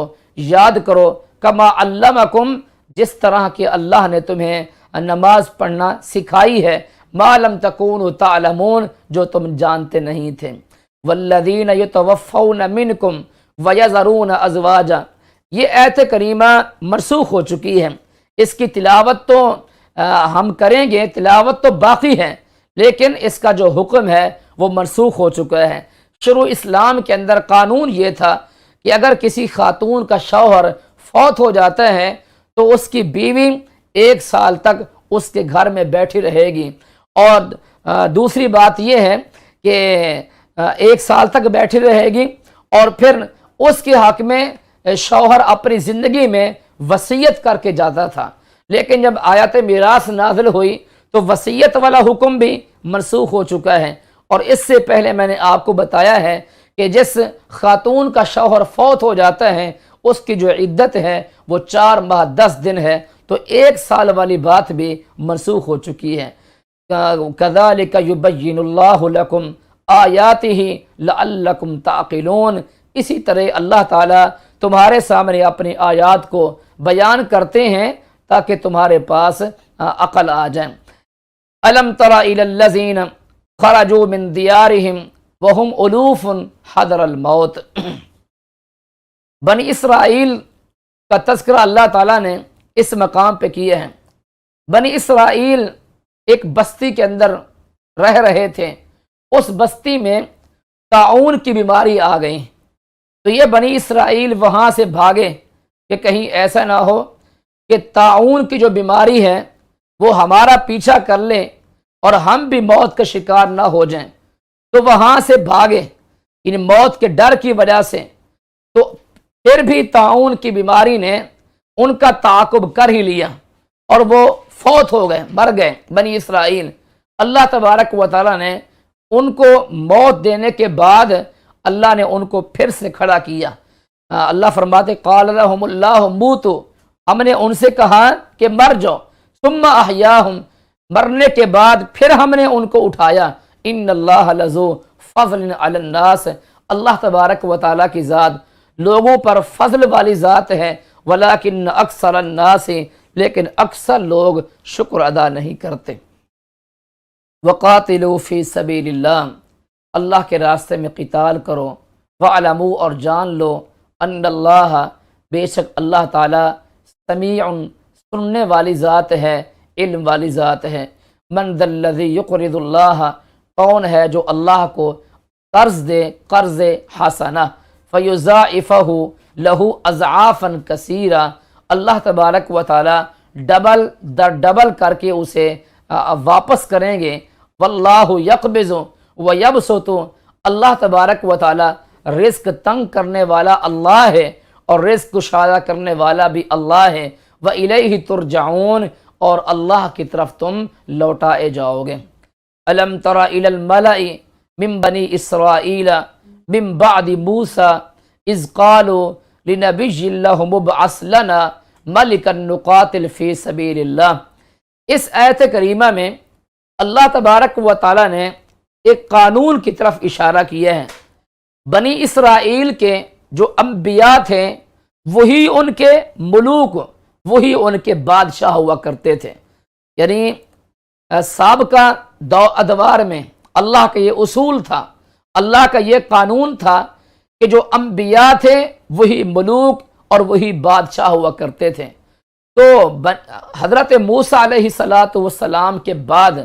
یاد کرو، کما علمکم، جس طرح کہ اللہ نے تمہیں نماز پڑھنا سکھائی ہے، ما لم تکونوا تعلمون، جو تم جانتے نہیں تھے۔ والذین یتوفون منکم ویذرون ازواجا، یہ آیت کریمہ منسوخ ہو چکی ہے، اس کی تلاوت تو ہم کریں گے، تلاوت تو باقی ہے، لیکن اس کا جو حکم ہے وہ منسوخ ہو چکا ہے۔ شروع اسلام کے اندر قانون یہ تھا کہ اگر کسی خاتون کا شوہر فوت ہو جاتا ہے تو اس کی بیوی 1 سال تک اس کے گھر میں بیٹھی رہے گی، اور دوسری بات یہ ہے کہ 1 سال تک بیٹھی رہے گی، اور پھر اس کے حق میں شوہر اپنی زندگی میں وصیت کر کے جاتا تھا، لیکن جب آیت میراث نازل ہوئی تو وصیت والا حکم بھی منسوخ ہو چکا ہے۔ اور اس سے پہلے میں نے آپ کو بتایا ہے کہ جس خاتون کا شوہر فوت ہو جاتا ہے اس کی جو عدت ہے وہ 4 ماہ 10 دن ہے، تو 1 سال والی بات بھی منسوخ ہو چکی ہے۔ كَذَلِكَ يُبَيِّنُ اللَّهُ لَكُمْ آيَاتِهِ لَعَلَّكُمْ تَعْقِلُونَ، اسی طرح اللہ تعالیٰ تمہارے سامنے اپنی آیات کو بیان کرتے ہیں تاکہ تمہارے پاس عقل آ جائے۔ أَلَمْ تَرَ إِلَى الَّذِينَ خَرَجُوا مِن دِيَارِهِمْ وَهُمْ أُلُوفٌ حَذَرَ الْمَوْتِ، بنی اسرائیل کا تذکرہ اللہ تعالیٰ نے اس مقام پہ کیا ہے۔ بنی اسرائیل ایک بستی کے اندر رہ رہے تھے، اس بستی میں طاعون کی بیماری آ گئی، تو یہ بنی اسرائیل وہاں سے بھاگے کہ کہیں ایسا نہ ہو کہ طاعون کی جو بیماری ہے وہ ہمارا پیچھا کر لے اور ہم بھی موت کا شکار نہ ہو جائیں، تو وہاں سے بھاگے ان موت کے ڈر کی وجہ سے۔ تو پھر بھی طاعون کی بیماری نے ان کا تعاقب کر ہی لیا اور وہ فوت ہو گئے، مر گئے بنی اسرائیل۔ اللہ تبارک و تعالیٰ نے ان کو موت دینے کے بعد اللہ نے ان کو پھر سے کھڑا کیا۔ اللہ فرماتے قال لهم اللہ موتوا، ہم نے ان سے کہا کہ مر جاؤ، ثم احیاہم، مرنے کے بعد پھر ہم نے ان کو اٹھایا۔ ان اللہ لذو فضل علی الناس، اللہ تبارک و تعالیٰ کی ذات لوگوں پر فضل والی ذات ہے، ولیکن اکثر الناس، لیکن اکثر لوگ شکر ادا نہیں کرتے۔ وقاتلوا فی سبیل اللہ، اللہ کے راستے میں قتال کرو۔ وَعْلَمُوا اور جان لو ان اللہ بے شک اللہ تعالیٰ سمیع سننے والی ذات ہے، علم والی ذات ہے۔ من ذا الذی یقرض اللہ کون ہے جو اللہ کو قرض دے، قرض حسنہ فیضاعفہ لہ اضعافا کثیرہ، اللہ تبارک و تعالی ڈبل در ڈبل کر کے اسے واپس کریں گے۔ واللہ یقبض ویبسط، اللہ تبارک و تعالی رزق تنگ کرنے والا اللہ ہے اور رزق کشادہ کرنے والا بھی اللہ ہے۔ وَإِلَيْهِ تُرْجَعُونَ اور اللہ کی طرف تم لوٹائے جاؤ گے۔ أَلَمْ تَرَ إِلَى الْمَلَإِ مِنْ بَنِي إِسْرَائِيلَ مِنْ بَعْدِ مُوسَى إِذْ قَالُوا لِنَبِيٍّ لَهُ مُبْعَثْ لَنَا مَلِكًا نُقَاتِلْ فِي سَبِيلِ اللَّهِ۔ اس آیت کریمہ میں اللہ تبارک و تعالی نے ایک قانون کی طرف اشارہ کیا ہے۔ بنی اسرائیل کے جو انبیاء تھے وہی ان کے ملوک، وہی ان کے بادشاہ ہوا کرتے تھے۔ یعنی سابقہ ادوار میں اللہ کا یہ اصول تھا، اللہ کا یہ قانون تھا کہ جو انبیاء تھے وہی ملوک اور وہی بادشاہ ہوا کرتے تھے۔ تو حضرت موسیٰ علیہ السلام کے بعد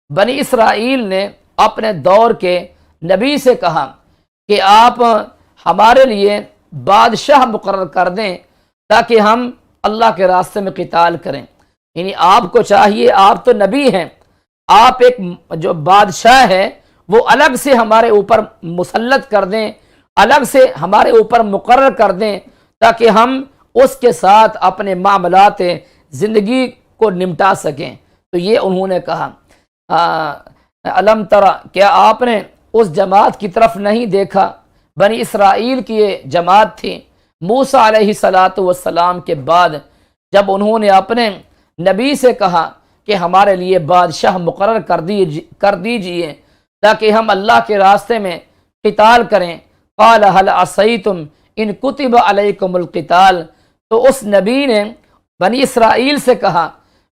بنی اسرائیل نے اپنے دور کے نبی سے کہا کہ آپ ہمارے لیے بادشاہ مقرر کر دیں تاکہ ہم اللہ کے راستے میں قتال کریں۔ یعنی آپ کو چاہیے، آپ تو نبی ہیں، آپ ایک جو بادشاہ ہے وہ الگ سے ہمارے اوپر مسلط کر دیں، الگ سے ہمارے اوپر مقرر کر دیں تاکہ ہم اس کے ساتھ اپنے معاملات زندگی کو نمٹا سکیں۔ تو یہ انہوں نے کہا الم ترى، کیا آپ نے اس جماعت کی طرف نہیں دیکھا؟ بنی اسرائیل کی یہ جماعت تھی موسیٰ علیہ السلام کے بعد جب انہوں نے اپنے نبی سے کہا کہ ہمارے لیے بادشاہ مقرر کر دیجئے تاکہ ہم اللہ کے راستے میں قتال کریں۔ قال هل عصیتم ان کتب علیکم القتال، تو اس نبی نے بنی اسرائیل سے کہا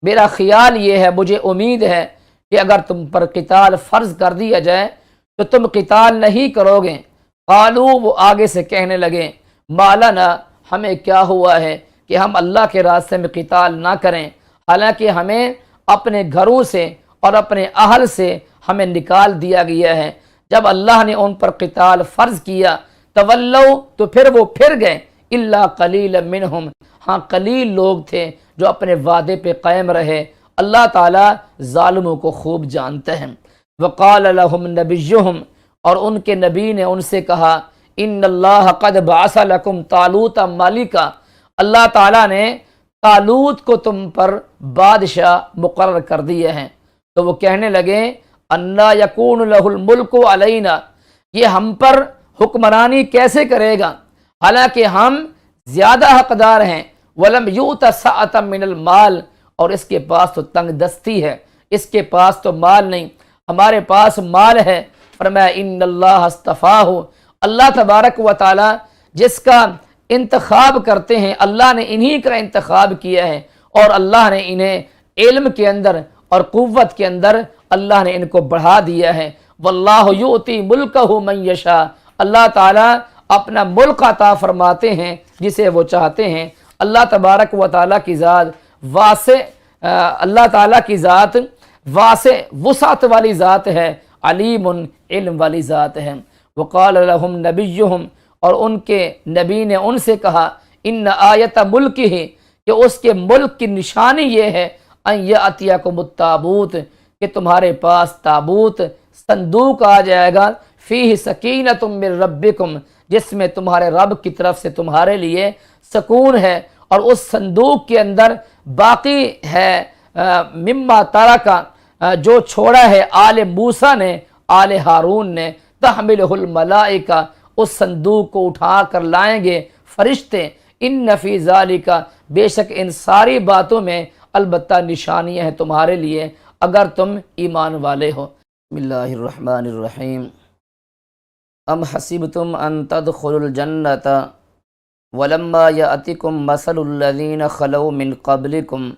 میرا خیال یہ ہے، مجھے امید ہے کہ اگر تم پر قتال فرض کر دیا جائے تو تم قتال نہیں کرو گے۔ قالو، وہ آگے سے کہنے لگے ما لنا، ہمیں کیا ہوا ہے کہ ہم اللہ کے راستے میں قتال نہ کریں، حالانکہ ہمیں اپنے گھروں سے اور اپنے اہل سے ہمیں نکال دیا گیا ہے۔ جب اللہ نے ان پر قتال فرض کیا تولوا، تو پھر وہ پھر گئے، الا قلیلا منہم، ہاں قلیل لوگ تھے جو اپنے وعدے پہ قائم رہے۔ اللہ تعالیٰ ظالموں کو خوب جانتے ہیں۔ وقال لهم نبیہم، اور ان کے نبی نے ان سے کہا ان اللہ قد بعث لکم طالوت ملکا، اللہ تعالیٰ نے طالوت کو تم پر بادشاہ مقرر کر دیے ہیں۔ تو وہ کہنے لگے انا یکون لہ الملک علینا، یہ ہم پر حکمرانی کیسے کرے گا حالانکہ ہم زیادہ حقدار ہیں۔ ولم یؤت سعۃ من المال، اور اس کے پاس تو تنگ دستی ہے، اس کے پاس تو مال نہیں، ہمارے پاس مال ہے۔ فرمایا ان اللہ اصطفاہ، اللہ تبارک و تعالی جس کا انتخاب کرتے ہیں اللہ نے انہی کا انتخاب کیا ہے، اور اللہ نے انہیں علم کے اندر اور قوت کے اندر اللہ نے ان کو بڑھا دیا ہے۔ واللہ یؤتی ملکہ من یشاء، اللہ تعالیٰ اپنا ملک عطا فرماتے ہیں جسے وہ چاہتے ہیں۔ اللہ تبارک و تعالیٰ کی ذات واسع، اللہ تعالیٰ کی ذات واسع وسعت والی ذات ہے، علیم علم والی ذات ہے۔ وقال لهم نبیہم، اور ان کے نبی نے ان سے کہا ان آیت ملکہ، کہ اس کے ملک کی نشانی یہ ہے ان یاتیکم التابوت، کہ تمہارے پاس تابوت صندوق آ جائے گا، فیہ سکینۃ من ربکم، جس میں تمہارے رب کی طرف سے تمہارے لیے سکون ہے، اور اس صندوق کے اندر باقی ہے مما ترکا، جو چھوڑا ہے آل موسیٰ نے، آل ہارون نے، تحملہ الملائکہ، اس صندوق کو اٹھا کر لائیں گے فرشتے۔ ان فی ذالک، بے شک ان ساری باتوں میں البتہ نشانیاں ہیں تمہارے لیے اگر تم ایمان والے ہو۔ بسم اللہ الرحمن الرحیم۔ ام حسبتم ان تدخلوا الجنۃ ولما یأتکم مثل الذین خلوا من قبلکم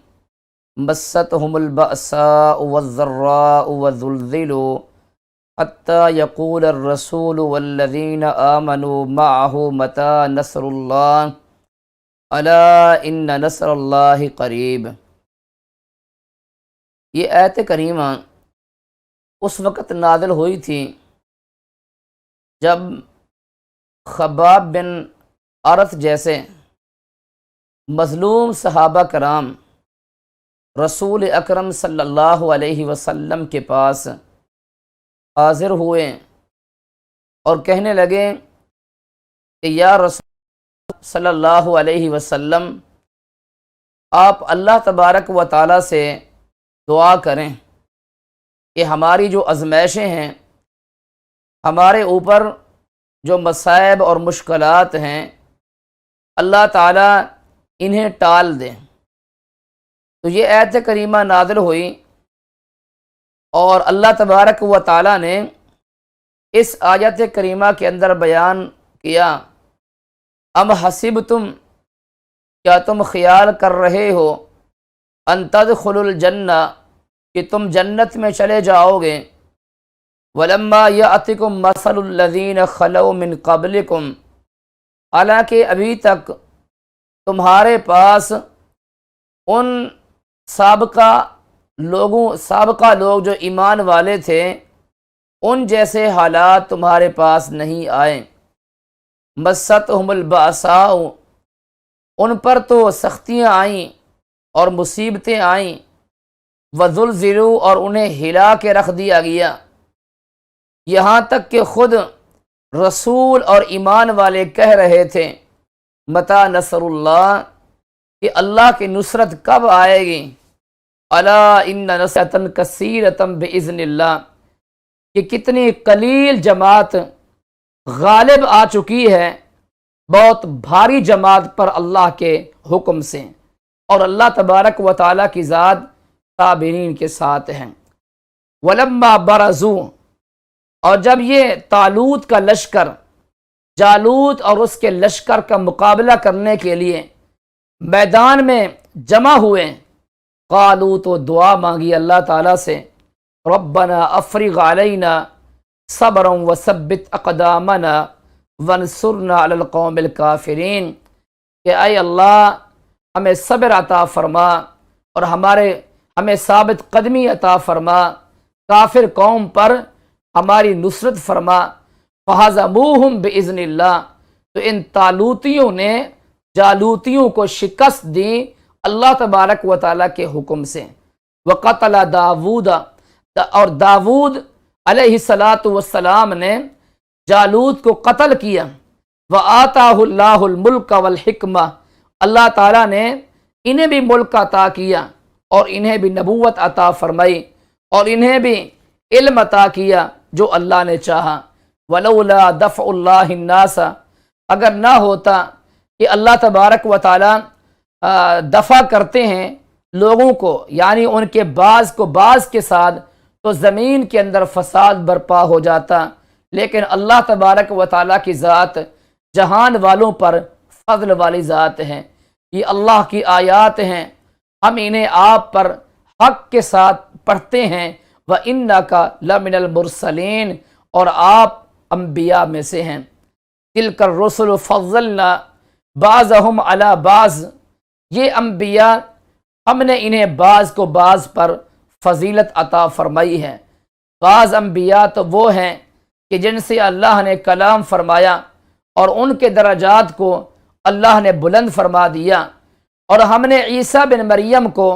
مستهم البأساء والضراء وزلزلوا حتی یقول الرسول والذین آمنوا معه متی نصر اللہ الا ان نصر اللہ قریب۔ یہ آیت کریمہ اس وقت نازل ہوئی تھی جب خباب بن عرت جیسے مظلوم صحابہ کرام رسول اکرم صلی اللہ علیہ وسلم کے پاس حاضر ہوئے اور کہنے لگے کہ یا رسول صلی اللہ علیہ وسلم، آپ اللہ تبارک و تعالیٰ سے دعا کریں کہ ہماری جو آزمائشیں ہیں، ہمارے اوپر جو مصائب اور مشکلات ہیں، اللہ تعالیٰ انہیں ٹال دیں۔ تو یہ آیت کریمہ نازل ہوئی اور اللہ تبارک و تعالیٰ نے اس آیت کریمہ کے اندر بیان کیا، ام حسبتم، کیا تم خیال کر رہے ہو، ان تدخلوا الجنہ، کہ تم جنت میں چلے جاؤ گے، ولما یأتکم مثل الذین خلو من قبلکم، حالانکہ ابھی تک تمہارے پاس ان سابقہ لوگ جو ایمان والے تھے ان جیسے حالات تمہارے پاس نہیں آئے، مستہم البأساء، ان پر تو سختیاں آئیں اور مصیبتیں آئیں، وزلزلوا، اور انہیں ہلا کے رکھ دیا گیا، یہاں تک کہ خود رسول اور ایمان والے کہہ رہے تھے متی نصر اللہ، کہ اللہ کی نصرت کب آئے گی، الا ان نصرۃ کثیرۃ باذن اللہ، کہ کتنی قلیل جماعت غالب آ چکی ہے بہت بھاری جماعت پر اللہ کے حکم سے، اور اللہ تبارک و تعالیٰ کی ذات صابرین کے ساتھ ہیں۔ ولما برزوا، اور جب یہ طالوت کا لشکر جالوت اور اس کے لشکر کا مقابلہ کرنے کے لیے میدان میں جمع ہوئے، قالوا، تو دعا مانگی اللہ تعالیٰ سے، ربنا افرغ علینا صبرا وثبت اقدامنا وانصرنا علی القوم الکافرین، کہ اے اللہ ہمیں صبر عطا فرما اور ہمیں ثابت قدمی عطا فرما، کافر قوم پر ہماری نصرت فرما۔ فہزموہم باذن اللہ، تو ان طالوتیوں نے جالوتیوں کو شکست دی اللہ تبارک و تعالیٰ کے حکم سے۔ وقتل داود، اور داود علیہ السلام نے جالوت کو قتل کیا۔ وآتاہ اللہ الملک والحکمہ، اللہ تعالیٰ نے انہیں بھی ملک عطا کیا اور انہیں بھی نبوت عطا فرمائی اور انہیں بھی علم عطا کیا جو اللہ نے چاہا۔ ولولا دفع اللہ الناس، اگر نہ ہوتا کہ اللہ تبارک و تعالیٰ دفع کرتے ہیں لوگوں کو، یعنی ان کے بعض کو بعض کے ساتھ، تو زمین کے اندر فساد برپا ہو جاتا، لیکن اللہ تبارک و تعالیٰ کی ذات جہان والوں پر فضل والی ذات ہے۔ یہ اللہ کی آیات ہیں، ہم انہیں آپ پر حق کے ساتھ پڑھتے ہیں۔ وَإِنَّكَ لَمِنَ الْمُرْسَلِينَ، اور آپ انبیاء میں سے ہیں۔ تِلْكَ الرُّسُلُ فَضَّلْنَا بَعْضَهُمْ عَلَى بَعْضٍ، یہ انبیاء ہم نے انہیں بعض کو بعض پر فضیلت عطا فرمائی ہے۔ بعض انبیاء تو وہ ہیں کہ جن سے اللہ نے کلام فرمایا اور ان کے درجات کو اللہ نے بلند فرما دیا، اور ہم نے عیسیٰ بن مریم کو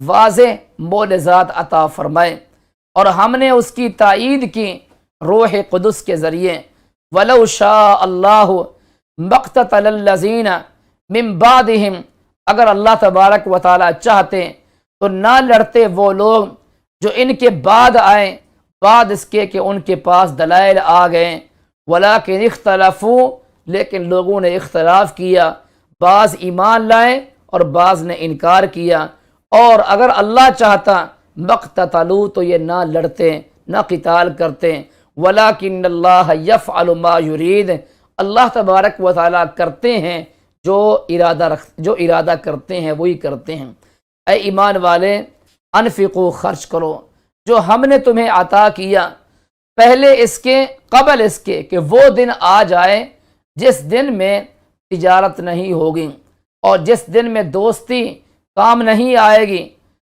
واضح معجزات عطا فرمائے، اور ہم نے اس کی تائید کی روح قدس کے ذریعے۔ وَلَوْ شَاءَ اللَّهُ مَقْتَتَلَ الَّذِينَ مِن بَعْدِهِمْ، اگر اللہ تبارک و تعالیٰ چاہتے تو نہ لڑتے وہ لوگ جو ان کے بعد آئے، بعد اس کے کہ ان کے پاس دلائل آ گئے۔ وَلَٰكِنِ اخْتَلَفُوا، لیکن لوگوں نے اختلاف کیا، بعض ایمان لائے اور بعض نے انکار کیا، اور اگر اللہ چاہتا مقتتلوا، تو یہ نہ لڑتے نہ قتال کرتے۔ وَلَٰكِنَّ اللَّهَ يَفْعَلُ مَا يُرِيدُ، اللہ تبارک و تعالیٰ کرتے ہیں جو ارادہ کرتے ہیں وہی کرتے ہیں۔ اے ایمان والے، انفقوا، خرچ کرو جو ہم نے تمہیں عطا کیا، پہلے اس کے، قبل اس کے کہ وہ دن آ جائے جس دن میں تجارت نہیں ہوگی اور جس دن میں دوستی کام نہیں آئے گی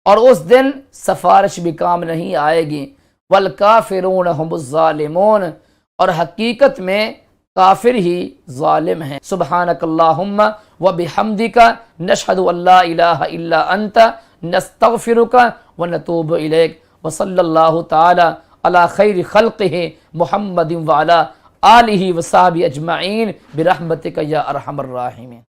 اور اس دن سفارش بھی کام نہیں آئے گی۔ والکافرون هم الظالمون، اور حقیقت میں کافر ہی ظالم ہیں۔ سبحانک اللہم و بحمدک نشہد ان لا الہ الا انت نستغفرک و نتوب الیک، وصلی اللہ تعالی علی خیر خلقہ محمد وعلی آلہ وصحبہ اجمعین برحمتک یا ارحم الراحمین۔